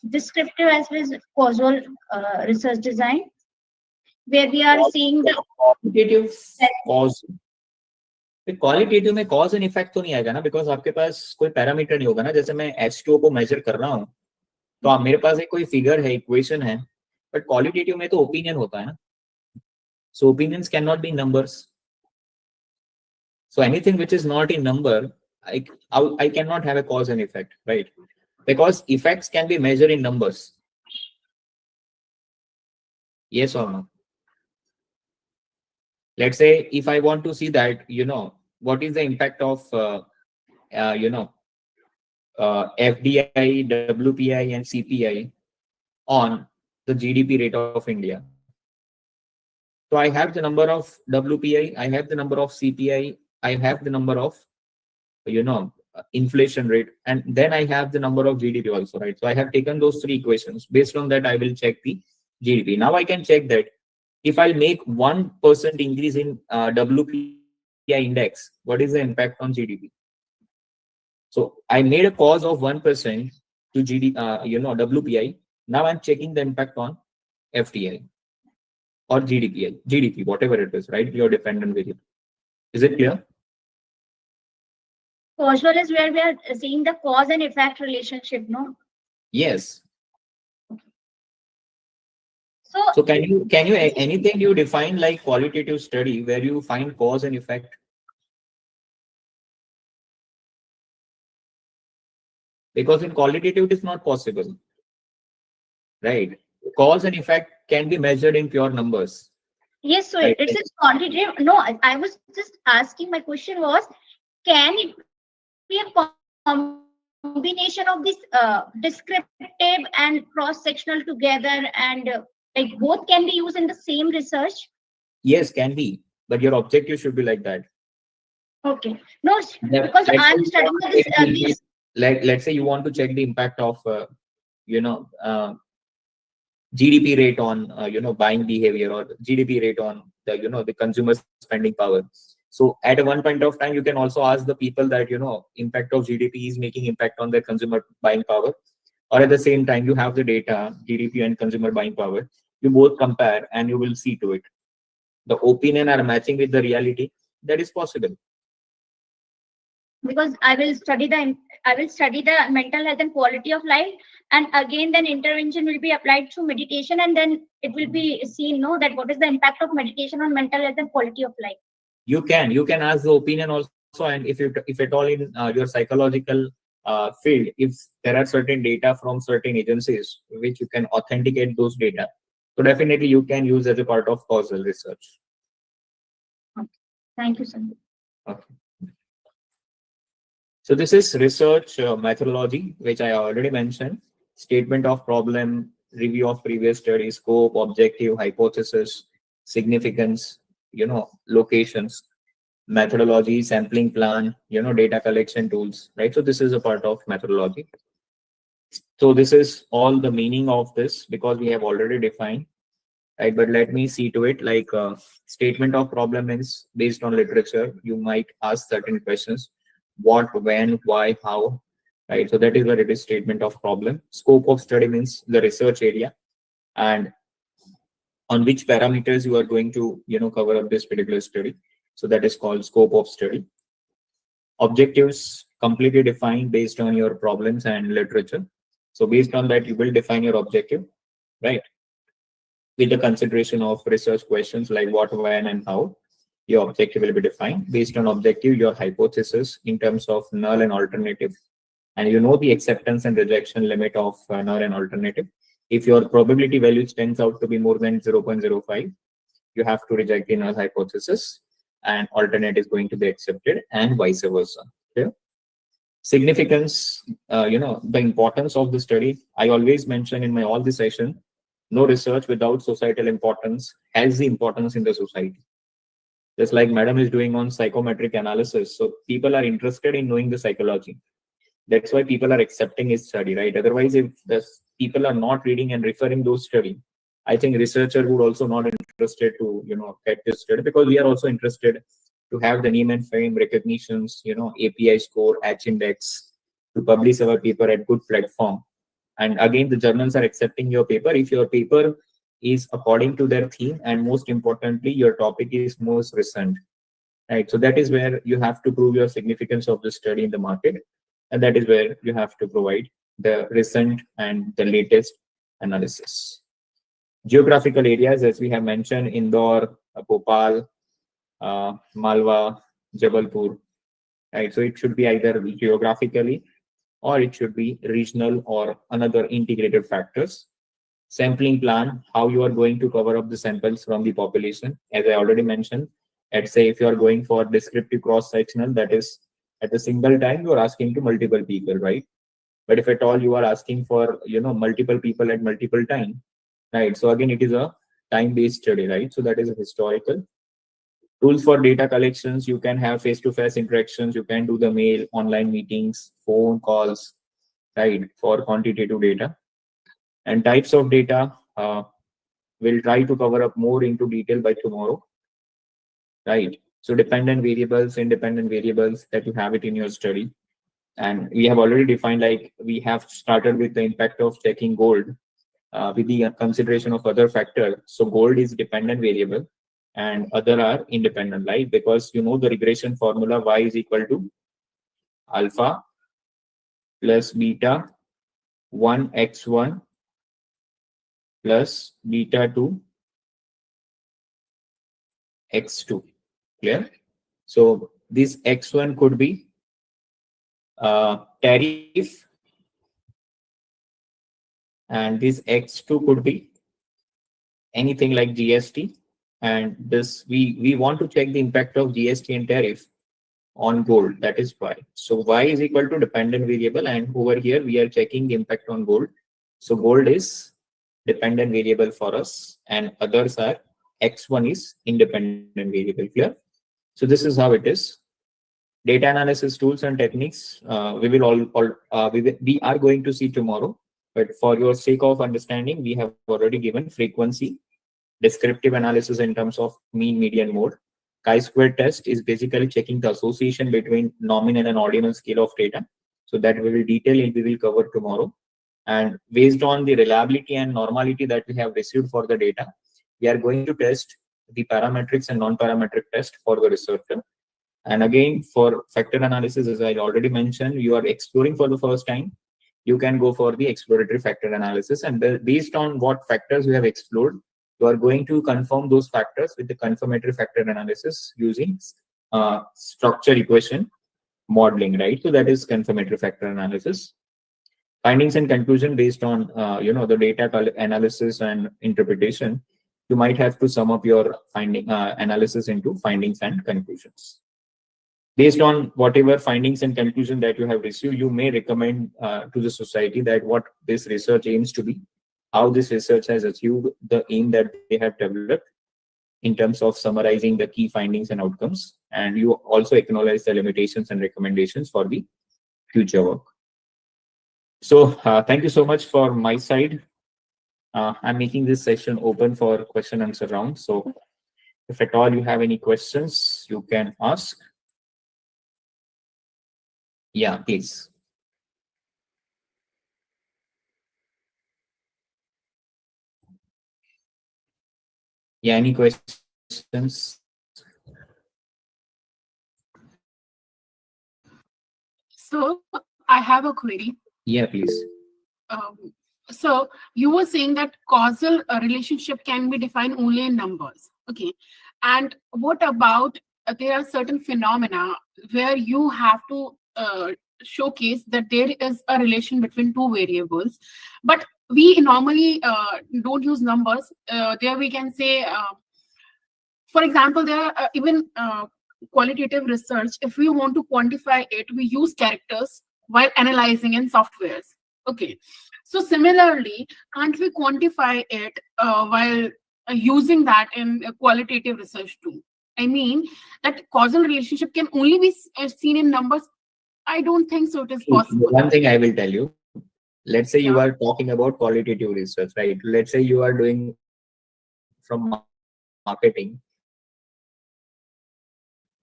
descriptive as well as causal research design, where we are seeing the qualitative cause qualitative में cause and effect तो नहीं आएगा ना, because आपके पास कोई parameter नहीं होगा ना। जैसे मैं H2O को मेजर कर रहा हूँ तो आप मेरे पास एक कोई फिगर है, इक्वेशन है, बट क्वालिटेटिव में तो ओपिनियन होता है ना। So opinions cannot be numbers. So anything which is not in number, I cannot have a cause and effect, right? Because effects can be measured in numbers. Yes or no? Let's say if I want to see that, what is the impact of FDI, WPI, and CPI on the GDP rate of India. So I have the number of WPI, I have the number of CPI, I have the number of inflation rate, and then I have the number of GDP also, right? So I have taken those three equations. Based on that, I will check the GDP. Now I can check that if I make 1% increase in WPI index, what is the impact on GDP? So I made a cause of 1% to WPI. Now I'm checking the impact on FDI or GDP, whatever it is, right? Your dependent variable. Is it clear? causal is where we are seeing the cause and effect relationship, no? Yes. So can you anything you define like qualitative study where you find cause and effect? Because in qualitative it is not possible, right? Cause and effect can be measured in pure numbers. yes, so Right. it's a quantitative. No, I was just asking. My question was, can it be a combination of this descriptive and cross-sectional together, and like both can be used in the same research? Yes, can be, but your objective should be like that. Okay. No, because I'm studying this. Let's say you want to check the impact of GDP rate on buying behavior, or GDP rate on the consumer spending power. So at one point of time, you can also ask the people that impact of GDP is making impact on their consumer buying power, or at the same time you have the data, GDP and consumer buying power. You both compare and you will see to it the opinion are matching with the reality. That is possible. Because I will study the mental health and quality of life, and again then intervention will be applied through meditation, and then it will be seen, no, that what is the impact of meditation on mental health and quality of life. You can ask the opinion also, and if at all in your psychological field, if there are certain data from certain agencies which you can authenticate those data, so definitely you can use as a part of causal research. Okay. Thank you, sir. Okay. So this is research methodology, which I already mentioned: statement of problem, review of previous study, scope, objective, hypothesis, significance, locations, methodology, sampling plan, data collection tools, right? So this is a part of methodology. So this is all the meaning of this, because we have already defined, right? But let me see to it. Like statement of problem is based on literature. You might ask certain questions: what, when, why, how, right? So that is where it is statement of problem. Scope of study means the research area and on which parameters you are going to cover up this particular study. So that is called scope of study. Objectives completely defined based on your problems and literature. So based on that, you will define your objective, right? With the consideration of research questions like what, when, and how, your objective will be defined. Based on objective, your hypothesis in terms of null and alternative, and the acceptance and rejection limit of null and alternative. If your probability value turns out to be more than 0.05, you have to reject the null hypothesis, and alternate is going to be accepted, and vice versa. Okay? Significance, the importance of the study. I always mention in my all the session, no research without societal importance has the importance in the society. Just like madam is doing on psychometric analysis, so people are interested in knowing the psychology. That's why people are accepting his study, right? Otherwise, if the people are not reading and referring those study, I think researcher would also not interested to get this study, because we are also interested to have the name and fame recognitions, API score, H index, to publish our paper at good platform. And again, the journals are accepting your paper if your paper is according to their theme, and most importantly, your topic is most recent, right? So that is where you have to prove your significance of the study in the market, and that is where you have to provide the recent and the latest analysis. Geographical areas, as we have mentioned, Indore, Bhopal, Malwa, Jabalpur, right? So it should be either geographically, or it should be regional or another integrated factors. Sampling plan, how you are going to cover up the samples from the population. As I already mentioned, let's say if you are going for descriptive cross-sectional, that is at a single time you are asking to multiple people, right? But if at all you are asking for multiple people at multiple time, right? So again, it is a time-based study, right? So that is a historical. Tools for data collections, you can have face-to-face interactions, you can do the mail, online meetings, phone calls, right, for quantitative data. And types of data, we'll try to cover up more into detail by tomorrow, right? So dependent variables, independent variables, that you have it in your study. And we have already defined, like we have started with the impact of checking gold with the consideration of other factors. So gold is dependent variable and other are independent, right? Because the regression formula y is equal to alpha plus beta 1x1 plus beta 2 x2. Clear? So this x1 could be tariff, and this x2 could be anything like GST. And this we want to check the impact of GST and tariff on gold. That is y. So y is equal to dependent variable, and over here we are checking the impact on gold. So gold is dependent variable for us, and others are x1 is independent variable. Clear? So this is how it is. Data analysis tools and techniques, we are going to see tomorrow, but for your sake of understanding, we have already given frequency, descriptive analysis in terms of mean, median, mode. Chi-square test is basically checking the association between nominal and ordinal scale of data. So that we will detail and we will cover tomorrow. And based on the reliability and normality that we have received for the data, we are going to test the parametrics and non-parametric test for the researcher. And again, for factor analysis, as I already mentioned, you are exploring for the first time, you can go for the exploratory factor analysis. And based on what factors you have explored, you are going to confirm those factors with the confirmatory factor analysis using structure equation modeling, right? So that is confirmatory factor analysis. Findings and conclusion based on the data analysis and interpretation, you might have to sum up your finding analysis into findings and conclusions. Based on whatever findings and conclusion that you have received, you may recommend to the society that what this research aims to be, how this research has achieved the aim that they have developed in terms of summarizing the key findings and outcomes. And you also acknowledge the limitations and recommendations for the future work. So thank you so much for my side. I'm making this session open for question and answer round. So if at all you have any questions, you can ask. Yeah, please. Yeah, any questions? So I have a query. Yeah, please. So you were saying that causal relationship can be defined only in numbers. Okay. And what about there are certain phenomena where you have to showcase that there is a relation between two variables, but we normally don't use numbers. There we can say, for example, there are even qualitative research. If we want to quantify it, we use characters while analyzing in softwares. Okay. So similarly, can't we quantify it while using that in qualitative research too? I mean, that causal relationship can only be seen in numbers. I don't think so. It is See, possible. one thing I will tell you. Let's say you Yeah. are talking about qualitative research, right? Let's say you are doing from marketing.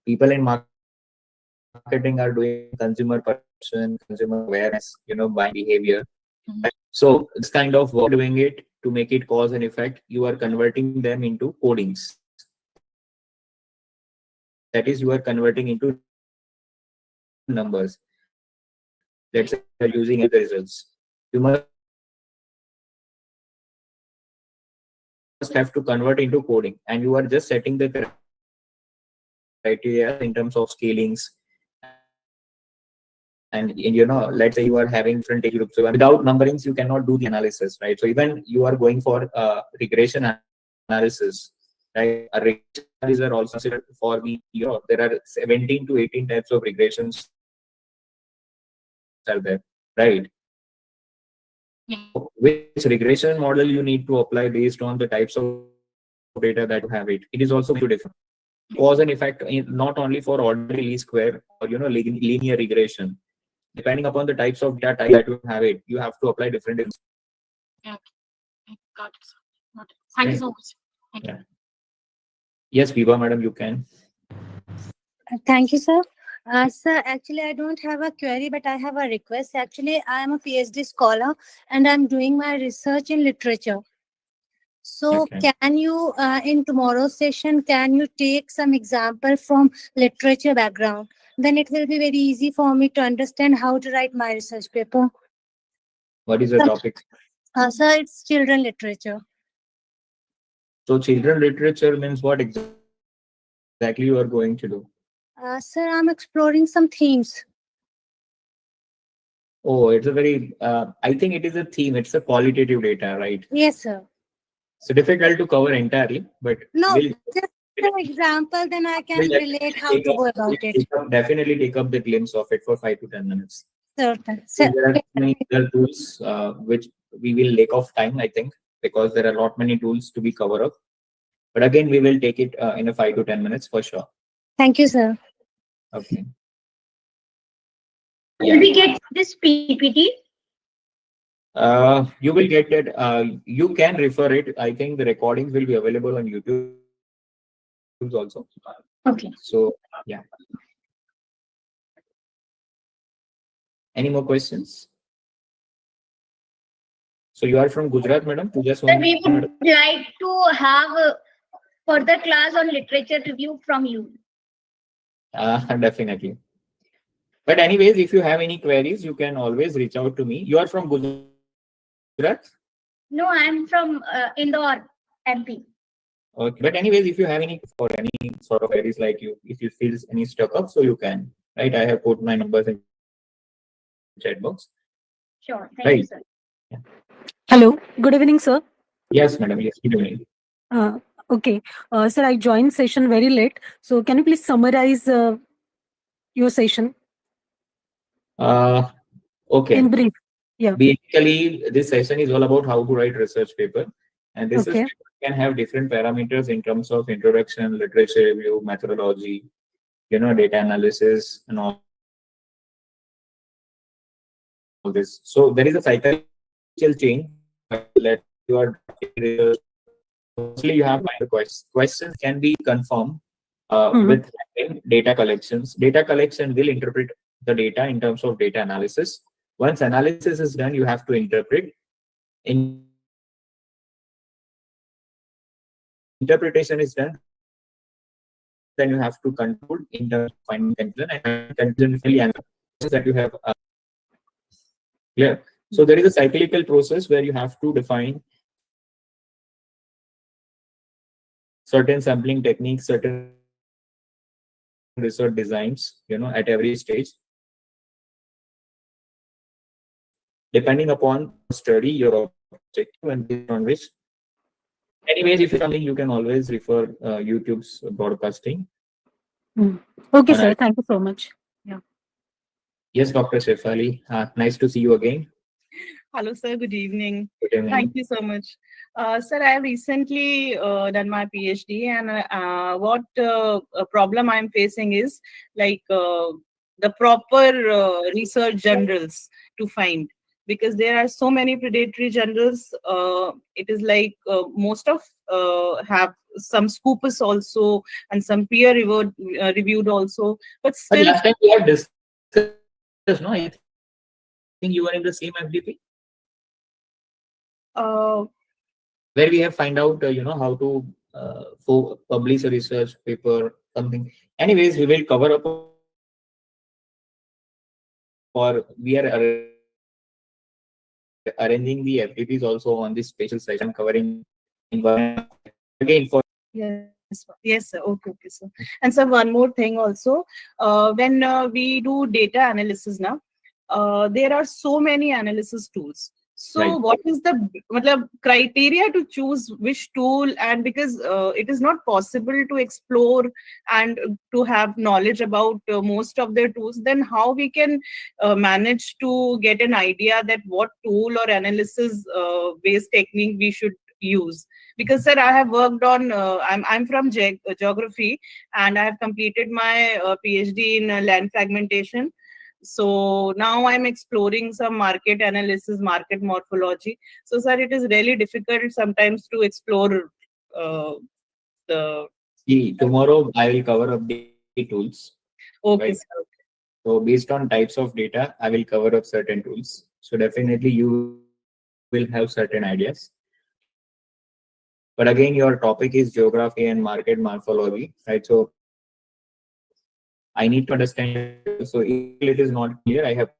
People in marketing are doing consumer perception, consumer awareness, buying behavior. Mhm. So this kind of work doing it to make it cause and effect, you are converting them into codings. That is, you are converting into numbers. Let's say you are using the results. You must have to convert into coding, and you are just setting the criteria in terms of scalings and let's say you are having different age groups. So without numberings, you cannot do the analysis, right? So even you are going for regression analysis, right? A regression analysis are also considered for the there are 17 to 18 types of regressions are there, right? So Yeah. which regression model you need to apply based on the types of data that you have it. It is also going to differ. Cause and effect not only for ordinary least square or linear regression. Depending upon the types of data type that you have it, you have to apply different Yeah. I got it. Sir. Got it. Thank you right? so much. Thank you. Yeah. Yes, Viva madam, you can. Thank you, sir. Sir, actually, I don't have a query, but I have a request. Actually, I am a PhD scholar and I'm doing my research in literature. So, Okay. can you, in tomorrow's session, can you take some example from literature background? Then it will be very easy for me to understand how to write my research paper. What is the topic? Sir, it's children literature. So children literature means what exactly you are going to do? Sir, I'm exploring some themes. Oh, it's a very I think it is a theme. It's a qualitative data, right? Yes, sir. So difficult to cover entirely, but No, we'll just an example, then I we'll can relate how to go about it. definitely take up the glimpse of it for 5 to 10 minutes. Certain. So there are many other tools which we will lack of time, I think, because there are a lot many tools to be covered up. But again, we will take it in a 5 to 10 minutes for sure. Thank you, sir. Okay. Will we get this PPT? You will get it. You can refer it. I think the recordings will be available on YouTube also. Okay. So yeah. Any more questions? So you are from Gujarat, madam? Pooja Sir, Soni, we madam? would like to have a further class on literature review from you. Definitely. But anyways, if you have any queries, you can always reach out to me. You are from Gujarat? No, I'm from Indore, MP. Okay. But anyways, if you have any for any sort of queries like you, if you feel any stuck up, so you can. Right? I have put my numbers in chat box. Sure. Thank Right. you, sir. Yeah. Hello, good evening, sir. Yes, madam. Yes, good evening. Okay, sir, I joined session very late. So, can you please summarize your session Okay. in brief? Yeah. Basically, this session is all about how to write research paper. And this Okay. can have different parameters in terms of introduction, literature review, methodology, data analysis, and all this. So there is a psychological change while let's say you are drafting research paper. So firstly, you have to find the questions can be confirmed Hmm. with data collections. Data collection will interpret the data in terms of data analysis. Once analysis is done, you have to interpret. Interpretation is done, then you have to control. Then you have to finding conclusion, and finding conclusion finally answer questions that you have. Clear. So there is a cyclical process where you have to define certain sampling techniques, certain research designs, at every stage. Depending upon your study, your objective, and based on which. Anyways, if you something, you can always refer YouTube's broadcasting. Hmm. Okay, On sir. Thank you so much. Yeah. Yes, Dr. Shefali. Nice to see you again. Hello, sir. Good evening. Good evening. Thank you so much. Sir, I have recently done my PhD, and what problem I'm facing is like the proper research journals to find, because there are so many predatory journals. It is like most of have some scopus also and some peer reviewed also, but But still. last time we had discussed, no? I think you were in the same FDP. uh, Where we have find out, how to publish a research paper, something. Anyways, we will cover up, or we are arranging the FDPs also on this special session, covering in 1.5 hours. Again, for Yes, sir. Okay, okay, sir. And sir, one more thing also. When we do data analysis now, there are so many analysis tools. So, right. what is the criteria to choose which tool? And because it is not possible to explore and to have knowledge about most of the tools, then how we can manage to get an idea that what tool or analysis based technique we should use? Because sir, I have worked on I'm from geography, and I have completed my PhD in land fragmentation. So now I'm exploring some market analysis, market morphology. So sir, it is really difficult sometimes to explore uh, the. See, tomorrow I will cover up the tools. Okay, Right. sir. So based on types of data, I will cover up certain tools. So definitely you will have certain ideas. But again, your topic is geography and market morphology, right? So I need to understand your data. So if still it is not clear, I have,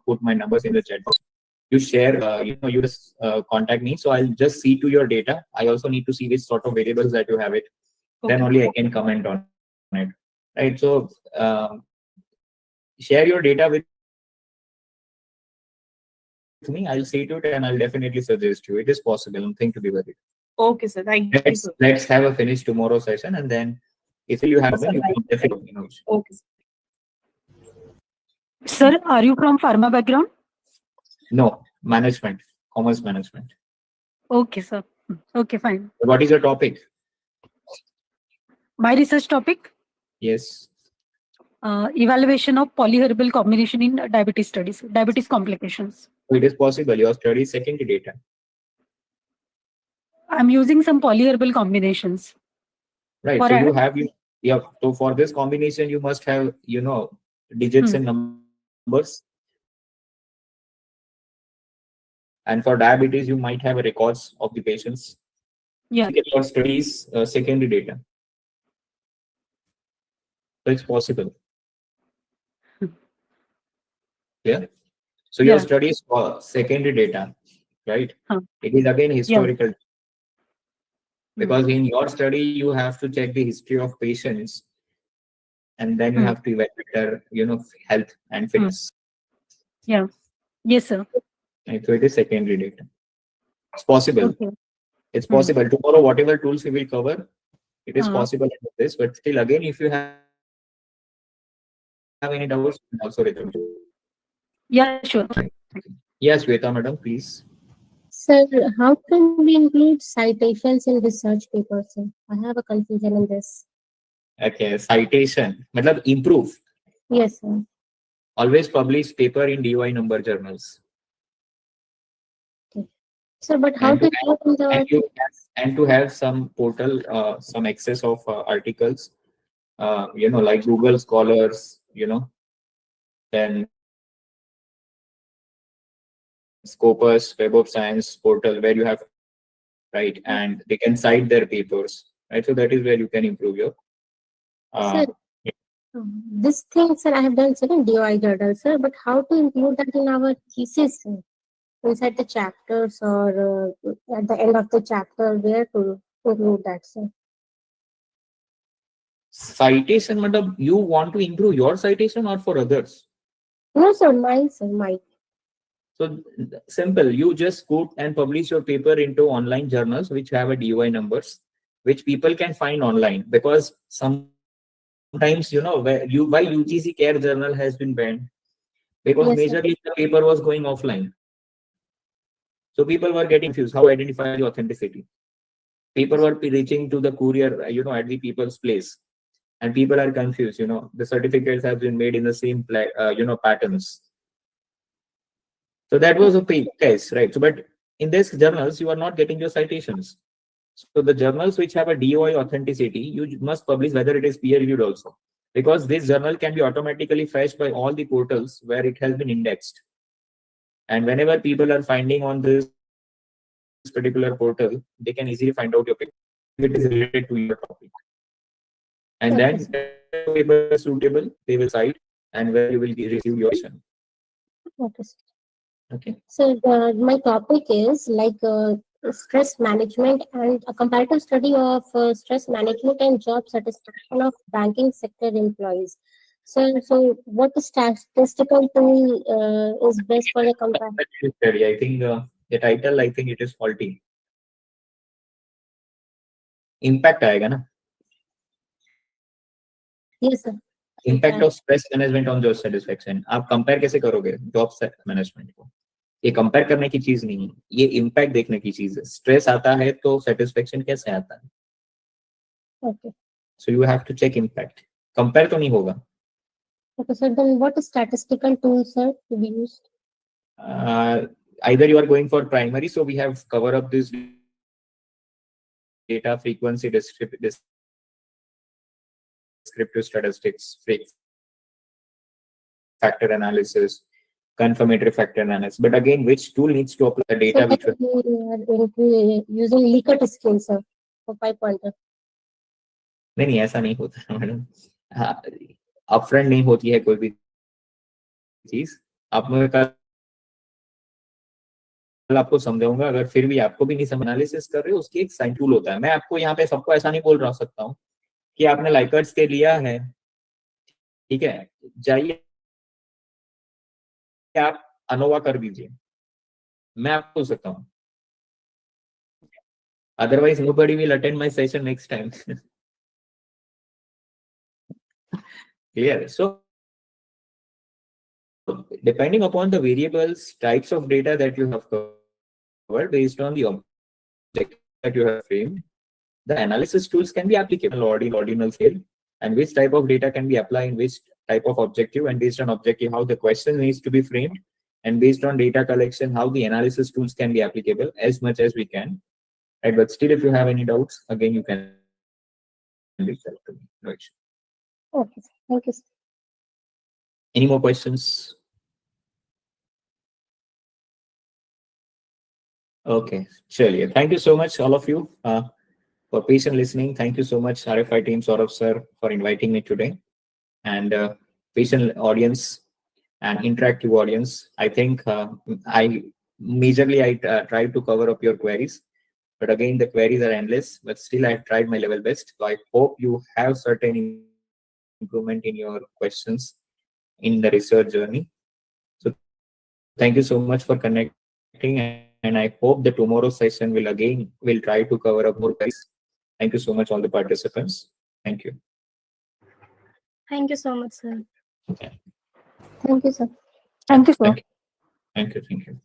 put my numbers in the chat box. You share, you just contact me. So I'll just see to your data. I also need to see which sort of variables that you have it. Then only I can Okay. comment on it, right? So share your data with me. I'll see to it and I'll definitely suggest you. It is possible. Nothing to be worried. Okay, sir. Thank you, sir. Let's have a finish tomorrow session, and then if still you have Sure, problem, sir. you can definitely Okay, sir. Sir, are you from pharma background? no management, commerce management. Okay, sir. Okay, fine. What is your topic? My research topic, Yes. evaluation of polyherbal combination in diabetes studies, diabetes complications. So it is possible. Your study is secondary data. I'm using some polyherbal combinations. Right. For So a, you have you yeah. So for this combination, you must have digits hmm, and numbers. And for diabetes, you might have a records of the patients. yeah. Basically, your study is secondary data. So it's possible. Yeah. So your Yeah. study is for secondary data, right? Huh, It is again yeah. historical, Hmm, because in your study you have to check the history of patients, and then you hmm, have to evaluate their health and hmm, fitness. yeah. Yes, sir. Right? So it is secondary data. It's possible. Okay. It's Hmm. possible. Tomorrow, whatever tools we will cover, it is Uh, possible to this. But still, again, if you have any doubts, you can also reach out to me. yeah, sure. Yes, Shweta, madam, please. Sir, how can we include citations in research papers, sir? I have a confusion in this. Okay, citation. Matlab improve. Yes, sir. Always publish paper in DOI number journals. Okay. Sir, but how And to to include in and the you and to have some portal, some access of articles, like Google Scholars, then Scopus, Web of Science portal, where you have to write, and they can cite their papers, right? So that is where you can improve your. sir? Uh, This thing, sir, I have done, sir, in DOI journal, sir. But how to include that in our thesis, sir? Inside the chapters or at the end of the chapter, where to include that, sir? citation, madam, you want to improve your citation or for others? No, sir, mine, sir, mine. So simple. You just go and publish your paper into online journals which have a DOI numbers, which people can find online. Because sometimes, why UGC CARE journal has been banned, because majorly Yes, the sir. paper was going offline. So people were getting confused how to identify the authenticity. People were reaching to the courier, at the people's place. and people are confused. The certificates have been made in the same patterns. So that was a case, right? So, but in these journals, you are not getting your citations. So the journals which have a DOI authenticity, you must publish whether it is peer reviewed also, because this journal can be automatically fetched by all the portals where it has been indexed. And whenever people are finding on this particular portal, they can easily find out your paper if it is related to your topic. And then whenever your paper is suitable, they will cite, and where you will receive your question. Okay. Okay. So my topic is like stress management and a comparative study of stress management and job satisfaction of banking sector employees. So what statistical tool is best for the comparison? I think the title, I think it is faulty. Impact आएगा ना? Yes, sir. Impact of stress management on job satisfaction. आप compare कैसे करोगे job management को? ये compare करने की चीज नहीं है, ये इम्पैक्ट देखने की चीज है. स्ट्रेस आता है तो सेटिस्फेक्शन कैसे आता है? Okay. So you have to check impact. Compare तो नहीं होगा. Okay, so then what statistical tools, sir, to be used? Either you are going for primary, so we have covered up this data frequency descriptive statistics, factor analysis, confirmatory factor analysis. But again, which tool needs to apply the data? So which we are going to using Likert scale, sir, for 5 pointer. नहीं ऐसा नहीं होता है madam. Upfront नहीं होती है कोई भी चीज. आप मुझे कल आपको समझाऊंगा, अगर फिर भी आपको भी नहीं समझ एनालिसिस कर रहे हो, उसकी एक साइन टूल होता है. मैं आपको यहाँ पे सबको ऐसा नहीं बोल रहा सकता हूँ कि आपने लाइकर्स के लिया है, ठीक है, जाइए आप अनोवा कर दीजिए, मैं आपको बोल सकता हूँ. Otherwise nobody will attend my session next time. Clear? So depending upon the variables, types of data that you have covered, based on the object that you have framed, the analysis tools can be applicable. Ordinal scale, and which type of data can be applied in which type of objective, and based on objective how the question needs to be framed, and based on data collection how the analysis tools can be applicable as much as we can. Right? But still, if you have any doubts, again you can reach out to me. No issue. Okay, thank you, sir. Any more questions? Okay, surely. Thank you so much, all of you, for patient listening. Thank you so much, RFI team, Saurabh sir, for inviting me today, and patient audience and interactive audience. I think I tried to cover up your queries, but again the queries are endless. But still, I tried my level best. So I hope you have certain improvement in your questions in the research journey. So thank you so much for connecting, and I hope the tomorrow session will try to cover up more queries. Thank you so much, all the participants. Thank you. Thank you so much, sir. Okay. Thank you, sir. Thank you, sir. Thank you. Thank you.